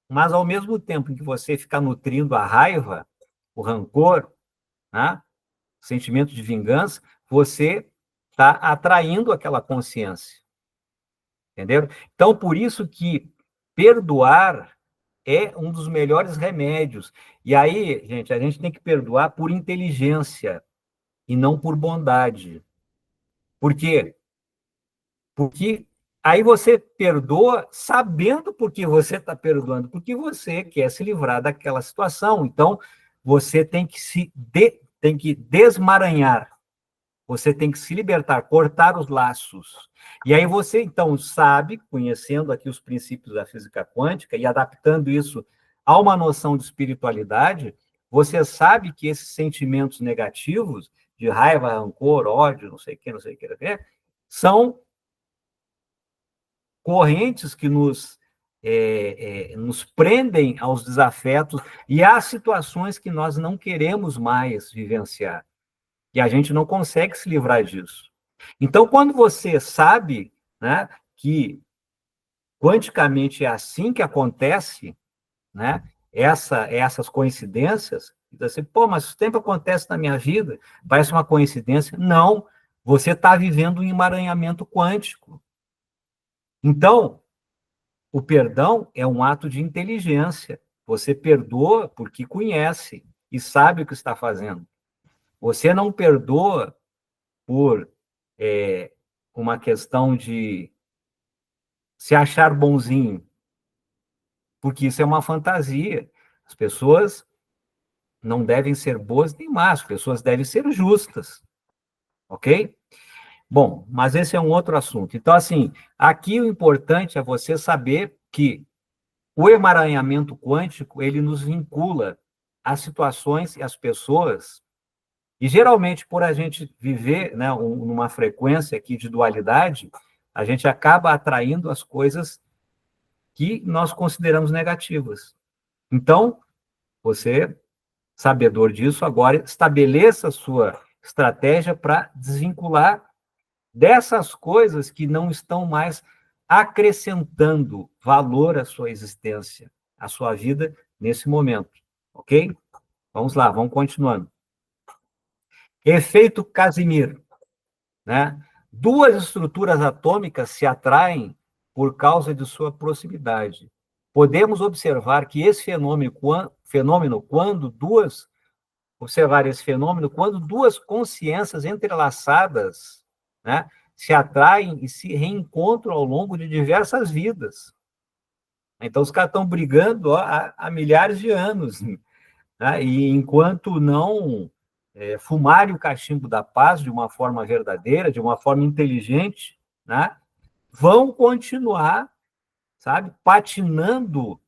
mas ao mesmo tempo em que você fica nutrindo a raiva, o rancor, né, o sentimento de vingança, você está atraindo aquela consciência. Entendeu? Então, por isso que perdoar é um dos melhores remédios. E aí, gente, a gente tem que perdoar por inteligência e não por bondade. Por quê? Porque aí você perdoa sabendo por que você está perdoando, porque você quer se livrar daquela situação. Então, você tem que desmaranhar, você tem que se libertar, cortar os laços. E aí você, então, sabe, conhecendo aqui os princípios da física quântica e adaptando isso a uma noção de espiritualidade, você sabe que esses sentimentos negativos, de raiva, rancor, ódio, não sei o que, são correntes que nos prendem aos desafetos e às situações que nós não queremos mais vivenciar. E a gente não consegue se livrar disso. Então, quando você sabe, né, que quanticamente é assim que acontece, né, essas coincidências, você, pô, mas isso sempre acontece na minha vida, parece uma coincidência. Não, você está vivendo um emaranhamento quântico. Então, o perdão é um ato de inteligência. Você perdoa porque conhece e sabe o que está fazendo. Você não perdoa por uma questão de se achar bonzinho, porque isso é uma fantasia. As pessoas não devem ser boas nem más, as pessoas devem ser justas, ok? Bom, mas esse é um outro assunto. Então, assim, aqui o importante é você saber que o emaranhamento quântico, ele nos vincula às situações e às pessoas, e geralmente, por a gente viver, né, numa frequência aqui de dualidade, a gente acaba atraindo as coisas que nós consideramos negativas. Então, você, sabedor disso, agora estabeleça a sua estratégia para desvincular dessas coisas que não estão mais acrescentando valor à sua existência, à sua vida nesse momento, ok? Vamos lá, vamos continuando. Efeito Casimir, né? Duas estruturas atômicas se atraem por causa de sua proximidade. Podemos observar que esse fenômeno, quando duas observar esse fenômeno quando duas consciências entrelaçadas, né, se atraem e se reencontram ao longo de diversas vidas. Então, os caras estão brigando há milhares de anos, né, e enquanto não fumarem o cachimbo da paz de uma forma verdadeira, de uma forma inteligente, né, vão continuar, sabe, patinando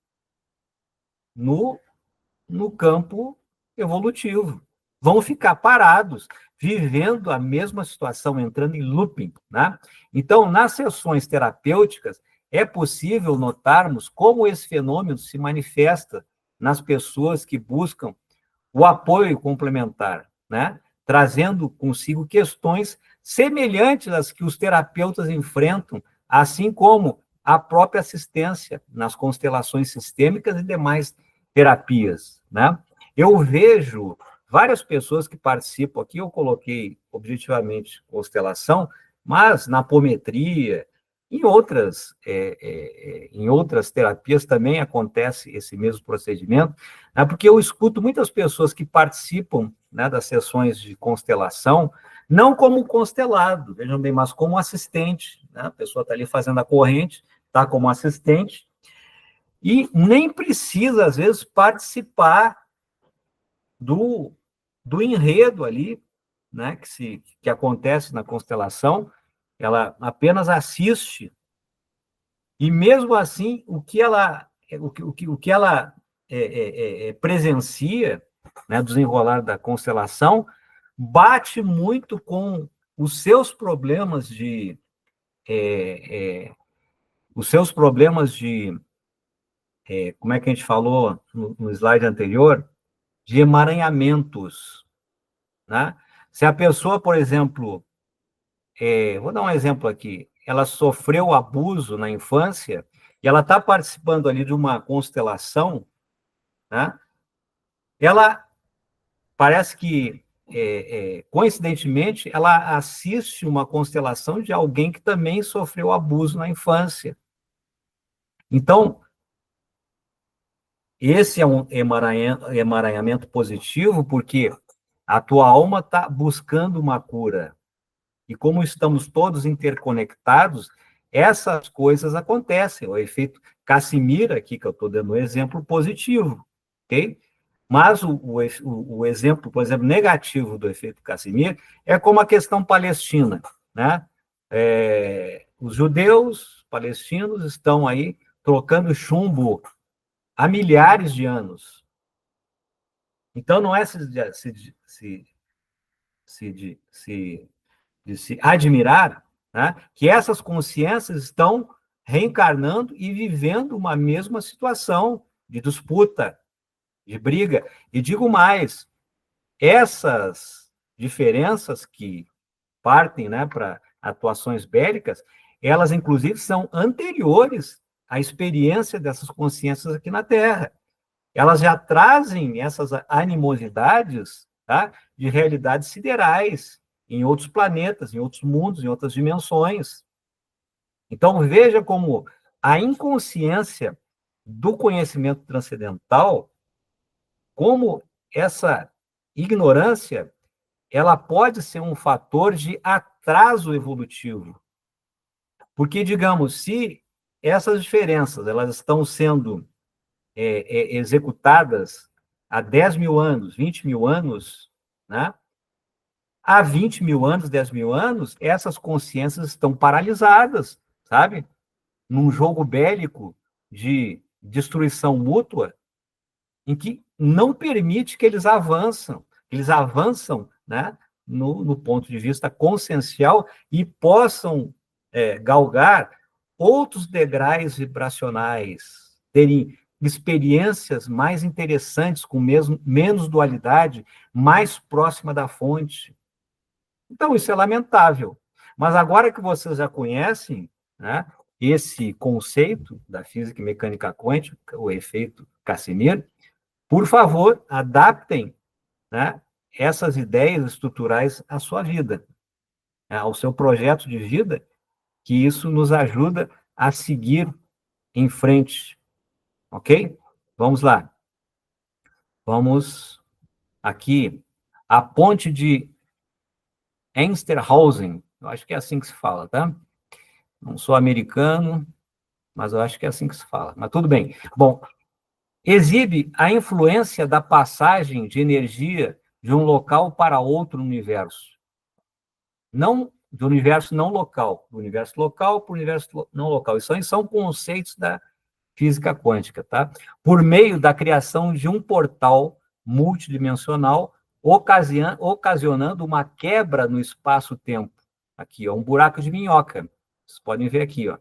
no campo evolutivo. Vão ficar parados, vivendo a mesma situação, entrando em looping, né? Então, nas sessões terapêuticas, é possível notarmos como esse fenômeno se manifesta nas pessoas que buscam o apoio complementar, né? Trazendo consigo questões semelhantes às que os terapeutas enfrentam, assim como a própria assistência nas constelações sistêmicas e demais terapias, né? Eu vejo várias pessoas que participam aqui, eu coloquei objetivamente constelação, mas na apometria, em outras terapias também acontece esse mesmo procedimento, né? Porque eu escuto muitas pessoas que participam, né, das sessões de constelação, não como constelado, vejam bem, mas como assistente, né? A pessoa está ali fazendo a corrente, está como assistente, e nem precisa, às vezes, participar do enredo ali, né, que acontece na constelação, ela apenas assiste, e mesmo assim, o que ela presencia, né, do desenrolar da constelação, bate muito com os seus problemas de como é que a gente falou no slide anterior, de emaranhamentos, né? Se a pessoa, por exemplo, vou dar um exemplo aqui, ela sofreu abuso na infância e ela está participando ali de uma constelação, né? Ela parece que, coincidentemente, ela assiste uma constelação de alguém que também sofreu abuso na infância. Então, esse é um emaranhamento positivo, porque a tua alma está buscando uma cura. E como estamos todos interconectados, essas coisas acontecem. O efeito Casimir, aqui que eu estou dando um exemplo positivo, ok? Mas o exemplo, por exemplo, negativo do efeito Casimir é como a questão palestina, né? Os judeus palestinos estão aí trocando chumbo há milhares de anos. Então, não é de se admirar, né, que essas consciências estão reencarnando e vivendo uma mesma situação de disputa, de briga. E digo mais, essas diferenças que partem, né, para atuações bélicas, elas, inclusive, são anteriores à experiência dessas consciências aqui na Terra. Elas já trazem essas animosidades, tá, de realidades siderais, em outros planetas, em outros mundos, em outras dimensões. Então, veja como a inconsciência do conhecimento transcendental, como essa ignorância, ela pode ser um fator de atraso evolutivo. Porque, digamos, se essas diferenças elas estão sendo executadas há 10 mil anos, 20 mil anos, né? Há 20 mil anos, 10 mil anos, essas consciências estão paralisadas, sabe? Num jogo bélico de destruição mútua, em que não permite que eles avançam, né, no ponto de vista consciencial e possam galgar outros degraus vibracionais, terem experiências mais interessantes, com menos dualidade, mais próxima da fonte. Então, isso é lamentável. Mas agora que vocês já conhecem, né, esse conceito da física e mecânica quântica, o efeito Casimir, por favor, adaptem, né, essas ideias estruturais à sua vida, né, ao seu projeto de vida, que isso nos ajuda a seguir em frente, ok? Vamos lá. Vamos aqui. A ponte de Ensterhausen, eu acho que é assim que se fala, tá? Não sou americano, mas eu acho que é assim que se fala. Mas tudo bem. Bom, exibe a influência da passagem de energia de um local para outro no universo. Não do universo não local, do universo local para o universo não local. Isso aí são conceitos da física quântica, tá? Por meio da criação de um portal multidimensional, ocasionando uma quebra no espaço-tempo. Aqui, ó, um buraco de minhoca. Vocês podem ver aqui, ó.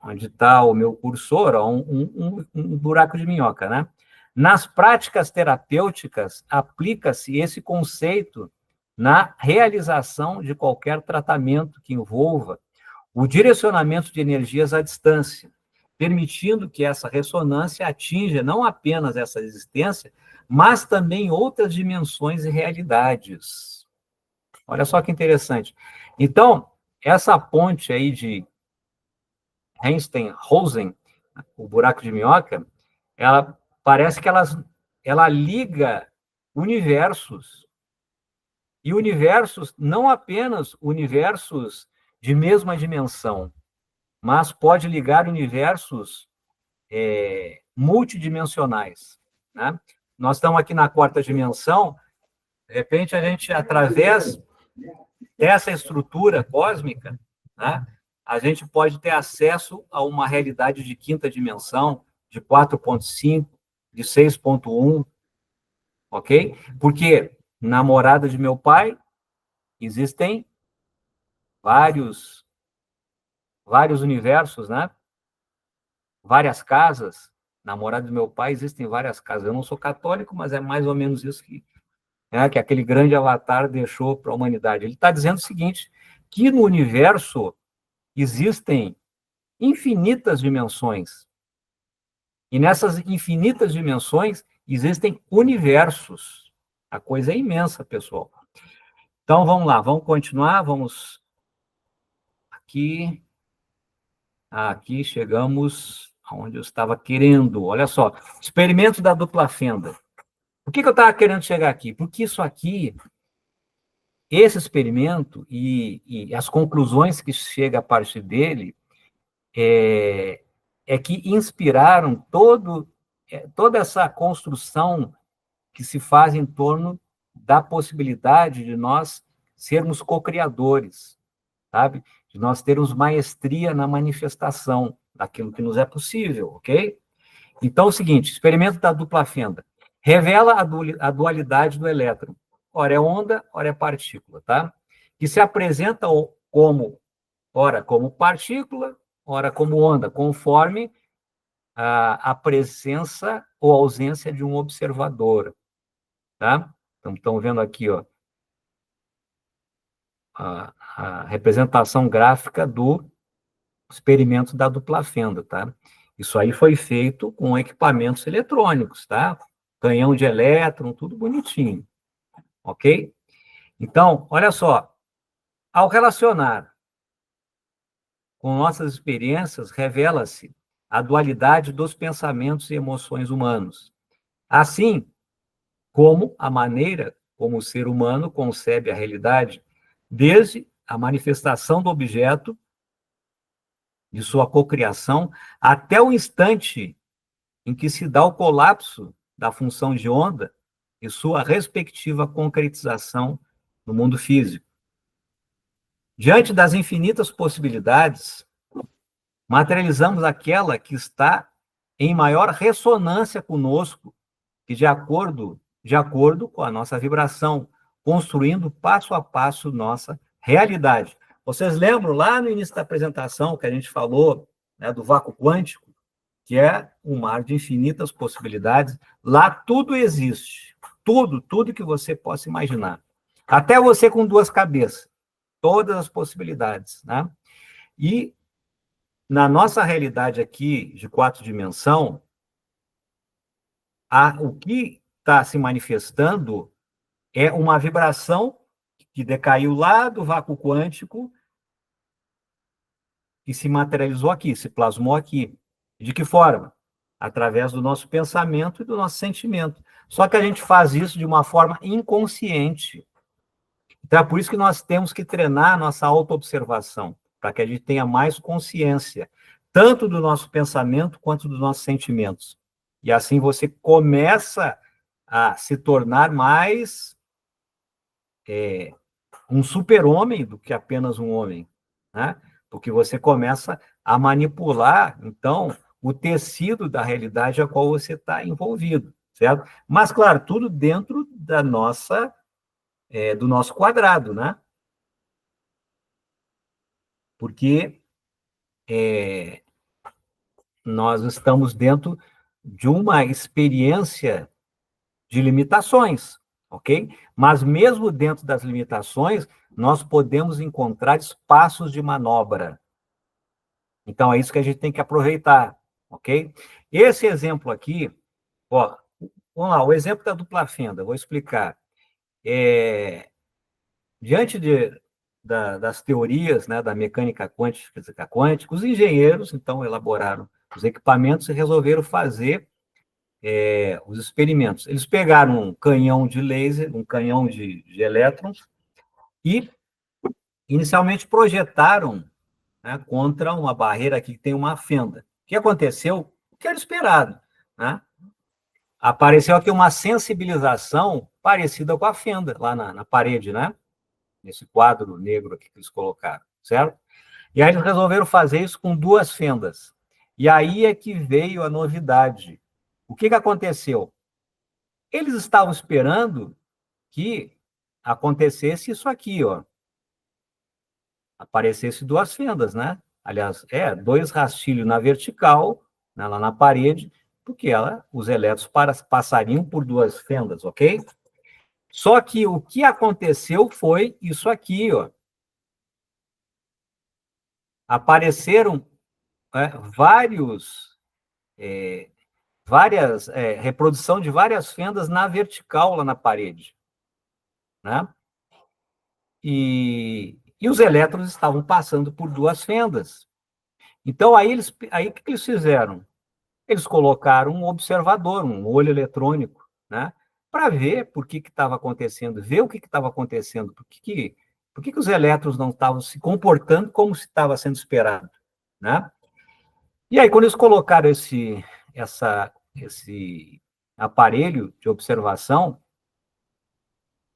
Onde está o meu cursor, ó, um buraco de minhoca, né? Nas práticas terapêuticas, aplica-se esse conceito na realização de qualquer tratamento que envolva o direcionamento de energias à distância, permitindo que essa ressonância atinja não apenas essa existência, mas também outras dimensões e realidades. Olha só que interessante. Então, essa ponte aí de Einstein-Rosen, o buraco de minhoca, ela parece que ela liga universos, e universos, não apenas universos de mesma dimensão, mas pode ligar universos multidimensionais, né? Nós estamos aqui na quarta dimensão, de repente a gente, através dessa estrutura cósmica, né, a gente pode ter acesso a uma realidade de quinta dimensão, de 4.5, de 6.1, ok? Porque na morada de meu pai existem vários universos, né? Várias casas. Na morada do meu pai existem várias casas. Eu não sou católico, mas é mais ou menos isso que aquele grande Avatar deixou para a humanidade. Ele está dizendo o seguinte, que no universo existem infinitas dimensões. E nessas infinitas dimensões existem universos. A coisa é imensa, pessoal. Então, vamos lá, vamos continuar, vamos aqui. Aqui chegamos aonde eu estava querendo. Olha só, experimento da dupla fenda. Por que eu estava querendo chegar aqui? Porque isso aqui, esse experimento e as conclusões que chega a partir dele é que inspiraram toda essa construção que se faz em torno da possibilidade de nós sermos co-criadores, sabe? De nós termos maestria na manifestação daquilo que nos é possível, ok? Então, é o seguinte, experimento da dupla fenda. Revela a dualidade do elétron. Ora é onda, ora é partícula, tá? Que se apresenta como ora como partícula, ora como onda, conforme a presença ou ausência de um observador, tá? Então, estão vendo aqui, ó, a representação gráfica do experimento da dupla fenda, tá? Isso aí foi feito com equipamentos eletrônicos, tá? Canhão de elétron, tudo bonitinho, ok? Então, olha só, ao relacionar com nossas experiências, revela-se a dualidade dos pensamentos e emoções humanos, assim como a maneira como o ser humano concebe a realidade, desde a manifestação do objeto, de sua cocriação, até o instante em que se dá o colapso da função de onda e sua respectiva concretização no mundo físico. Diante das infinitas possibilidades, materializamos aquela que está em maior ressonância conosco e de acordo com a nossa vibração, construindo passo a passo nossa realidade. Vocês lembram lá no início da apresentação que a gente falou, né, do vácuo quântico, que é um mar de infinitas possibilidades? Lá tudo existe, tudo que você possa imaginar. Até você com duas cabeças, todas as possibilidades, né? E na nossa realidade aqui de 4 dimensões, o que está se manifestando é uma vibração que decaiu lá do vácuo quântico e se materializou aqui, se plasmou aqui. De que forma? Através do nosso pensamento e do nosso sentimento. Só que a gente faz isso de uma forma inconsciente. Então, é por isso que nós temos que treinar a nossa autoobservação, para que a gente tenha mais consciência, tanto do nosso pensamento quanto dos nossos sentimentos. E assim você começa a se tornar mais um super-homem do que apenas um homem, né? Porque você começa a manipular, então, o tecido da realidade a qual você está envolvido, certo? Mas, claro, tudo dentro da nossa, do nosso quadrado, né? Porque nós estamos dentro de uma experiência de limitações, ok? Mas mesmo dentro das limitações, nós podemos encontrar espaços de manobra. Então, é isso que a gente tem que aproveitar, ok? Esse exemplo aqui, ó, vamos lá, o exemplo da dupla fenda, vou explicar. Diante das teorias, né, da mecânica quântica, física quântica, os engenheiros, então, elaboraram os equipamentos e resolveram fazer os experimentos. Eles pegaram um canhão de laser, um canhão de elétrons, e inicialmente projetaram, né, contra uma barreira aqui que tem uma fenda. O que aconteceu? O que era esperado, né? Apareceu aqui uma sensibilização parecida com a fenda, lá na parede, né? Nesse quadro negro aqui que eles colocaram, certo? E aí eles resolveram fazer isso com duas fendas. E aí é que veio a novidade. O que aconteceu? Eles estavam esperando que acontecesse isso aqui, ó. Aparecesse duas fendas, né? Aliás, dois rastilhos na vertical, né, lá na parede, porque os elétrons passariam por duas fendas, ok? Só que o que aconteceu foi isso aqui, ó. Apareceram reprodução de várias fendas na vertical lá na parede, né? E os elétrons estavam passando por duas fendas. Então, aí o que eles fizeram? Eles colocaram um observador, um olho eletrônico, né? Para ver por que estava acontecendo, ver o que estava acontecendo, por que os elétrons não estavam se comportando como se estava sendo esperado, né? E aí, quando eles colocaram esse aparelho de observação,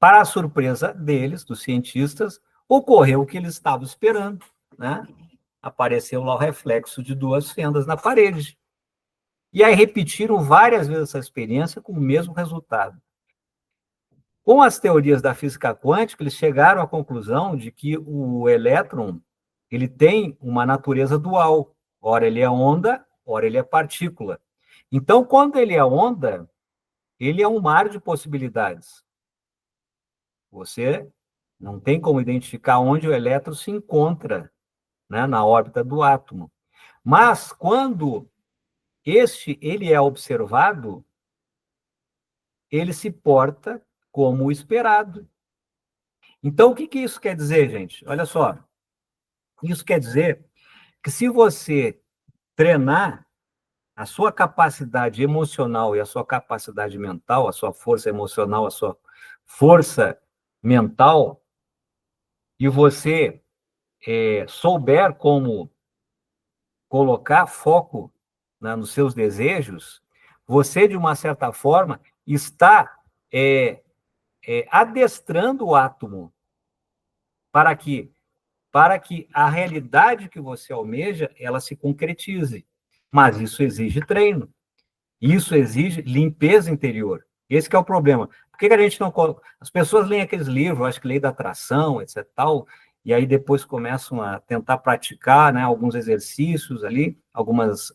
para a surpresa deles, dos cientistas, ocorreu o que eles estavam esperando, né? Apareceu lá o reflexo de duas fendas na parede. E aí repetiram várias vezes essa experiência com o mesmo resultado. Com as teorias da física quântica, eles chegaram à conclusão de que o elétron ele tem uma natureza dual. Ora ele é onda, ora ele é partícula. Então, quando ele é onda, ele é um mar de possibilidades. Você não tem como identificar onde o elétron se encontra, né, na órbita do átomo. Mas, quando ele é observado, ele se porta como o esperado. Então, o que isso quer dizer, gente? Olha só. Isso quer dizer que se você treinar a sua capacidade emocional e a sua capacidade mental, a sua força emocional, a sua força mental, e você souber como colocar foco, né, nos seus desejos, você, de uma certa forma, está adestrando o átomo para que, a realidade que você almeja, ela se concretize. Mas isso exige treino. Isso exige limpeza interior. Esse que é o problema. Por que a gente não... As pessoas leem aqueles livros, acho que Lei da Atração, etc. tal, e aí depois começam a tentar praticar, né, alguns exercícios ali, algumas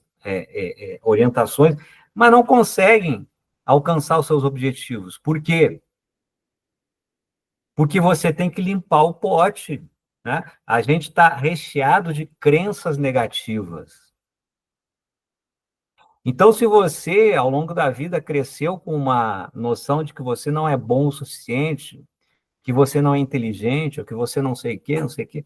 orientações, mas não conseguem alcançar os seus objetivos. Por quê? Porque você tem que limpar o pote, né? A gente está recheado de crenças negativas. Então, se você, ao longo da vida, cresceu com uma noção de que você não é bom o suficiente, que você não é inteligente, ou que você não sei o quê, não sei o quê,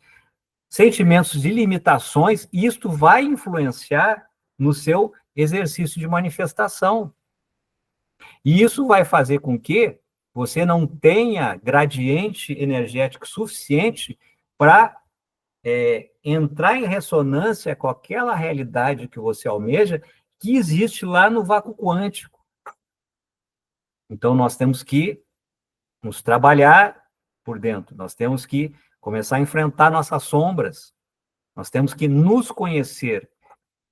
sentimentos de limitações, isto vai influenciar no seu exercício de manifestação. E isso vai fazer com que você não tenha gradiente energético suficiente para entrar em ressonância com aquela realidade que você almeja, que existe lá no vácuo quântico. Então, nós temos que nos trabalhar por dentro, nós temos que começar a enfrentar nossas sombras, nós temos que nos conhecer.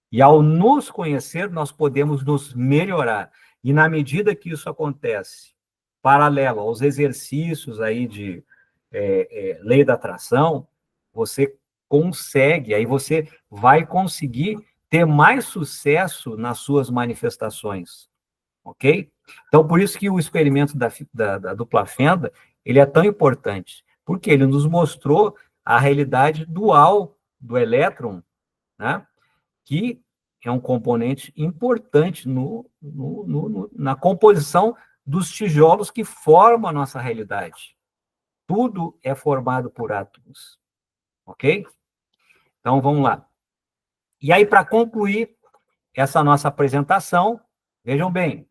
E ao nos conhecer, nós podemos nos melhorar. E na medida que isso acontece, paralelo aos exercícios aí de lei da atração, você consegue, aí você vai conseguir ter mais sucesso nas suas manifestações, ok? Então, por isso que o experimento da dupla fenda, ele é tão importante, porque ele nos mostrou a realidade dual do elétron, né? Que é um componente importante na composição dos tijolos que formam a nossa realidade. Tudo é formado por átomos, ok? Então, vamos lá. E aí, para concluir essa nossa apresentação, vejam bem,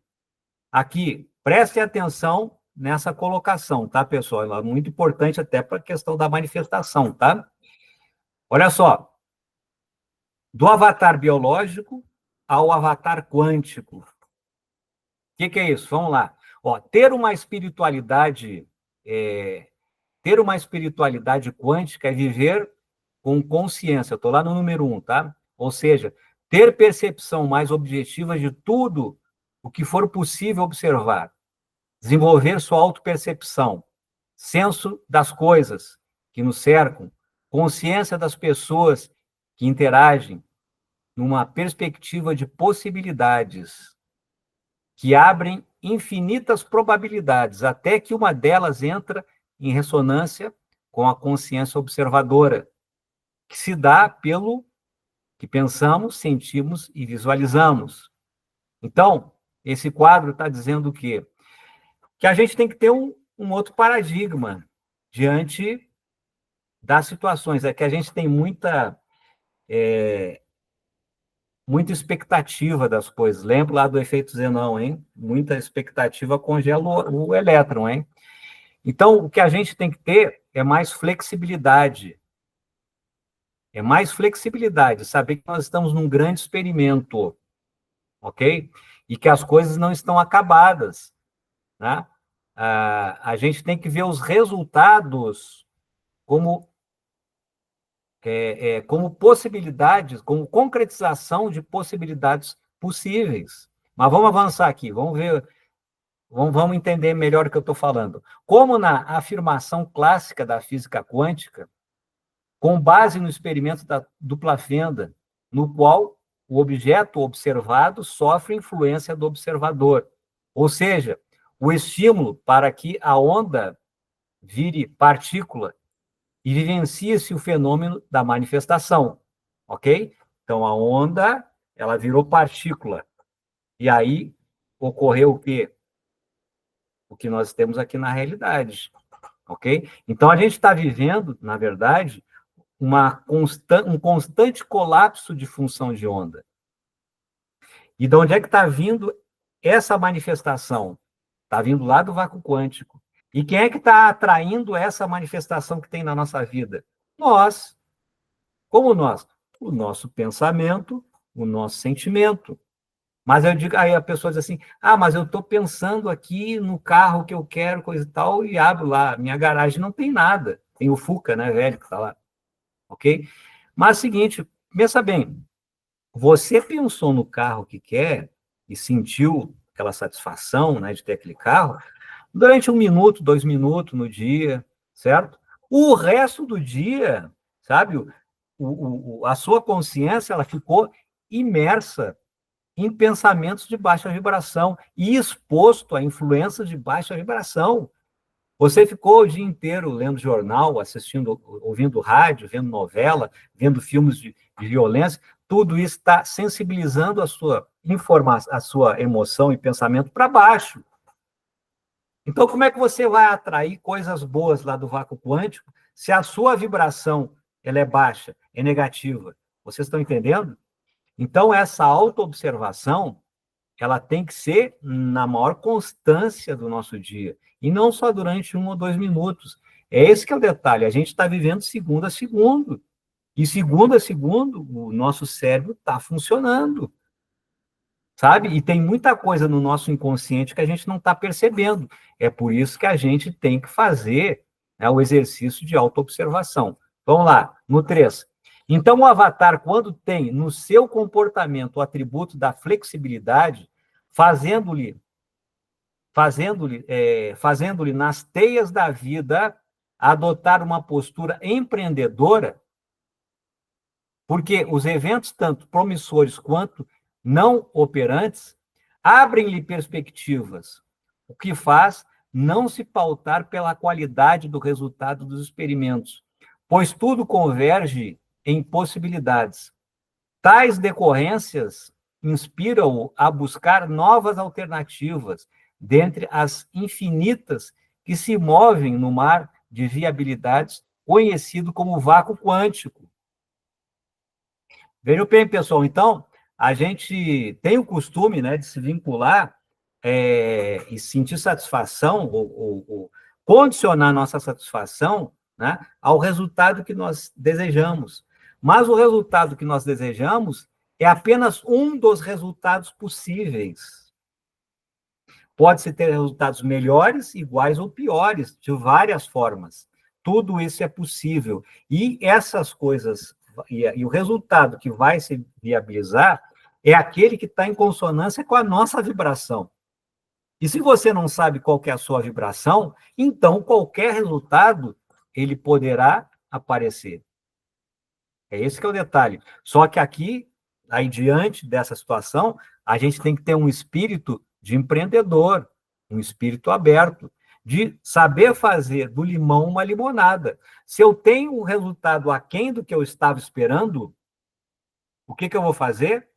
aqui, prestem atenção nessa colocação, tá, pessoal? É muito importante até para a questão da manifestação, tá? Olha só, do avatar biológico ao avatar quântico. O que é isso? Vamos lá. Ó, ter uma espiritualidade quântica é viver com consciência. Estou lá no número 1, tá? Ou seja, ter percepção mais objetiva de tudo o que for possível observar. Desenvolver sua autopercepção, senso das coisas que nos cercam, consciência das pessoas que interagem, numa perspectiva de possibilidades que abrem infinitas probabilidades, até que uma delas entra em ressonância com a consciência observadora, que se dá pelo que pensamos, sentimos e visualizamos. Então, esse quadro está dizendo o quê? Que a gente tem que ter um outro paradigma diante das situações. É que a gente tem muita expectativa das coisas. Lembra lá do efeito Zenão, hein? Muita expectativa congela o elétron, hein? Então, o que a gente tem que ter é mais flexibilidade. É mais flexibilidade, saber que nós estamos num grande experimento, ok? E que as coisas não estão acabadas, né? A gente tem que ver os resultados como possibilidades, como concretização de possibilidades possíveis. Mas vamos avançar aqui, vamos ver, vamos entender melhor o que eu estou falando. Como na afirmação clássica da física quântica, com base no experimento da dupla fenda, no qual o objeto observado sofre influência do observador. Ou seja, o estímulo para que a onda vire partícula e vivencie-se o fenômeno da manifestação, ok? Então, a onda, ela virou partícula. E aí, ocorreu o quê? O que nós temos aqui na realidade, ok? Então, a gente está vivendo, na verdade, um constante colapso de função de onda. E de onde é que está vindo essa manifestação? Está vindo lá do vácuo quântico. E quem é que está atraindo essa manifestação que tem na nossa vida? Nós. Como nós? O nosso pensamento, o nosso sentimento. Mas eu digo, aí a pessoa diz assim, mas eu estou pensando aqui no carro que eu quero, coisa e tal, e abro lá, minha garagem não tem nada. Tem o Fuca, né, velho, que está lá. Ok? Mas é o seguinte, pensa bem, você pensou no carro que quer e sentiu aquela satisfação, né, de ter aquele carro durante 1 minuto, 2 minutos no dia, certo? O resto do dia, sabe, a sua consciência ela ficou imersa em pensamentos de baixa vibração e exposto a influências de baixa vibração. Você ficou o dia inteiro lendo jornal, assistindo, ouvindo rádio, vendo novela, vendo filmes de violência. Tudo isso está sensibilizando a sua informação, a sua emoção e pensamento para baixo. Então, como é que você vai atrair coisas boas lá do vácuo quântico se a sua vibração ela é baixa, é negativa? Vocês estão entendendo? Então, essa autoobservação ela tem que ser na maior constância do nosso dia, e não só durante 1 ou 2 minutos. É esse que é o detalhe, a gente está vivendo segundo a segundo, e segundo a segundo, o nosso cérebro está funcionando, sabe? E tem muita coisa no nosso inconsciente que a gente não está percebendo. É por isso que a gente tem que fazer, né, o exercício de autoobservação. Vamos lá, no 3. Então, o avatar, quando tem no seu comportamento o atributo da flexibilidade, fazendo-lhe nas teias da vida adotar uma postura empreendedora, porque os eventos, tanto promissores quanto não operantes, abrem-lhe perspectivas, o que faz não se pautar pela qualidade do resultado dos experimentos, pois tudo converge em possibilidades. Tais decorrências inspiram-o a buscar novas alternativas dentre as infinitas que se movem no mar de viabilidades conhecido como vácuo quântico. Veja bem, pessoal, então, a gente tem o costume, né, de se vincular e sentir satisfação, ou condicionar nossa satisfação, né, ao resultado que nós desejamos. Mas o resultado que nós desejamos é apenas um dos resultados possíveis. Pode-se ter resultados melhores, iguais ou piores, de várias formas. Tudo isso é possível. E essas coisas, e o resultado que vai se viabilizar é aquele que está em consonância com a nossa vibração. E se você não sabe qual que é a sua vibração, então qualquer resultado ele poderá aparecer. É esse que é o detalhe. Só que aqui, aí diante dessa situação, a gente tem que ter um espírito de empreendedor, um espírito aberto, de saber fazer do limão uma limonada. Se eu tenho um resultado aquém do que eu estava esperando, o que eu vou fazer?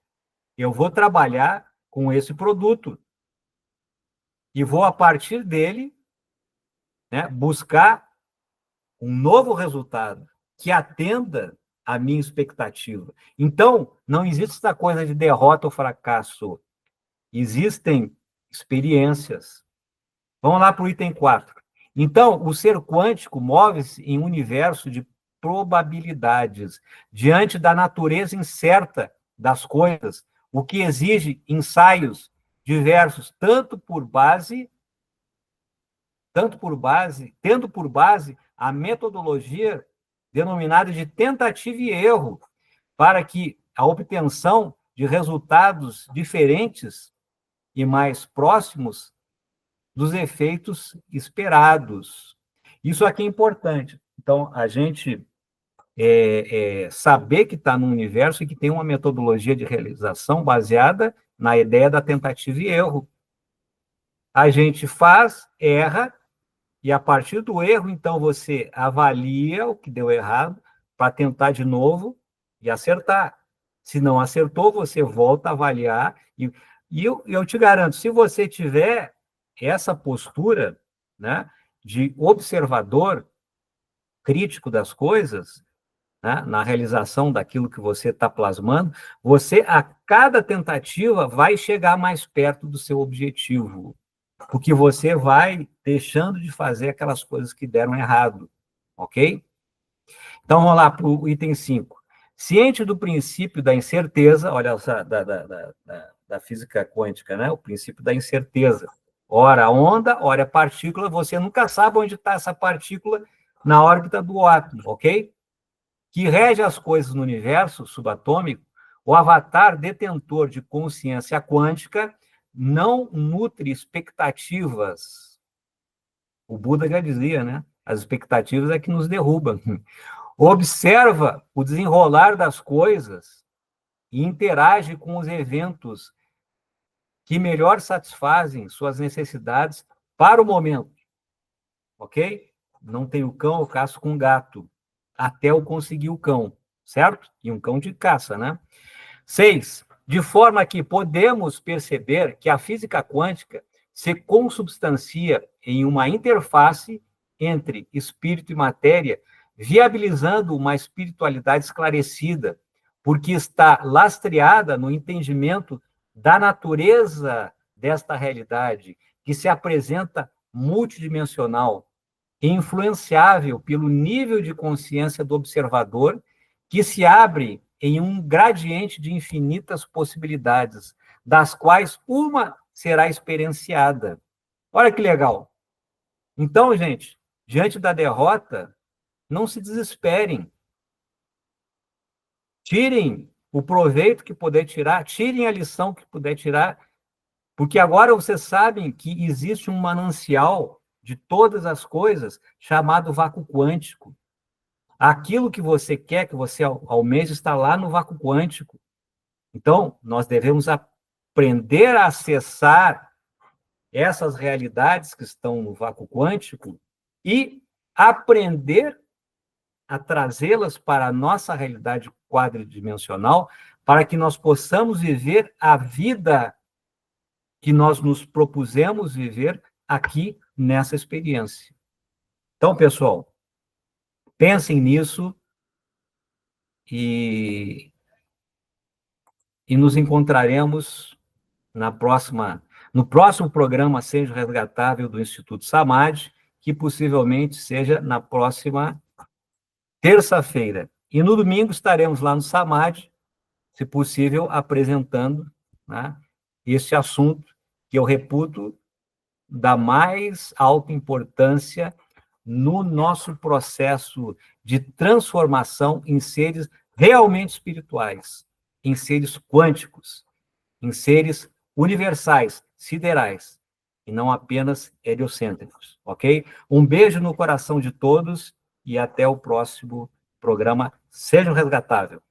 Eu vou trabalhar com esse produto e vou, a partir dele, né, buscar um novo resultado que atenda à minha expectativa. Então, não existe essa coisa de derrota ou fracasso. Existem experiências. Vamos lá para o item 4. Então, o ser quântico move-se em um universo de probabilidades, diante da natureza incerta das coisas, o que exige ensaios diversos, tendo por base a metodologia denominada de tentativa e erro, para que a obtenção de resultados diferentes e mais próximos dos efeitos esperados. Isso aqui é importante. Então, a gente saber que está num universo e que tem uma metodologia de realização baseada na ideia da tentativa e erro. A gente faz, erra, e a partir do erro, então, você avalia o que deu errado para tentar de novo e acertar. Se não acertou, você volta a avaliar. E eu te garanto, se você tiver essa postura, né, de observador crítico das coisas, né, na realização daquilo que você está plasmando, você, a cada tentativa, vai chegar mais perto do seu objetivo, porque você vai deixando de fazer aquelas coisas que deram errado, ok? Então, vamos lá para o item 5. Ciente do princípio da incerteza, olha, da física quântica, né? O princípio da incerteza. Ora a onda, ora a partícula, você nunca sabe onde está essa partícula na órbita do átomo, ok? Que rege as coisas no universo subatômico, o avatar detentor de consciência quântica não nutre expectativas. O Buda já dizia, né? As expectativas é que nos derrubam. Observa o desenrolar das coisas e interage com os eventos que melhor satisfazem suas necessidades para o momento. Ok? Não tem o cão, eu caço com gato. Até eu conseguir o cão, certo? E um cão de caça, né? 6. De forma que podemos perceber que a física quântica se consubstancia em uma interface entre espírito e matéria, viabilizando uma espiritualidade esclarecida, porque está lastreada no entendimento da natureza desta realidade, que se apresenta multidimensional, influenciável pelo nível de consciência do observador, que se abre em um gradiente de infinitas possibilidades, das quais uma será experienciada. Olha que legal. Então, gente, diante da derrota, não se desesperem. Tirem o proveito que puder tirar, tirem a lição que puder tirar, porque agora vocês sabem que existe um manancial de todas as coisas chamado vácuo quântico. Aquilo que você quer, que você almeja, está lá no vácuo quântico. Então, nós devemos aprender a acessar essas realidades que estão no vácuo quântico e aprender a trazê-las para a nossa realidade quadridimensional, para que nós possamos viver a vida que nós nos propusemos viver aqui nessa experiência. Então, pessoal, pensem nisso e nos encontraremos no próximo programa Seja Resgatável do Instituto Samadhi, que possivelmente seja na próxima terça-feira. E no domingo estaremos lá no Samadhi, se possível, apresentando, né, este assunto que eu reputo da mais alta importância no nosso processo de transformação em seres realmente espirituais, em seres quânticos, em seres universais, siderais, e não apenas heliocêntricos, ok? Um beijo no coração de todos e até o próximo programa Seja Resgatável.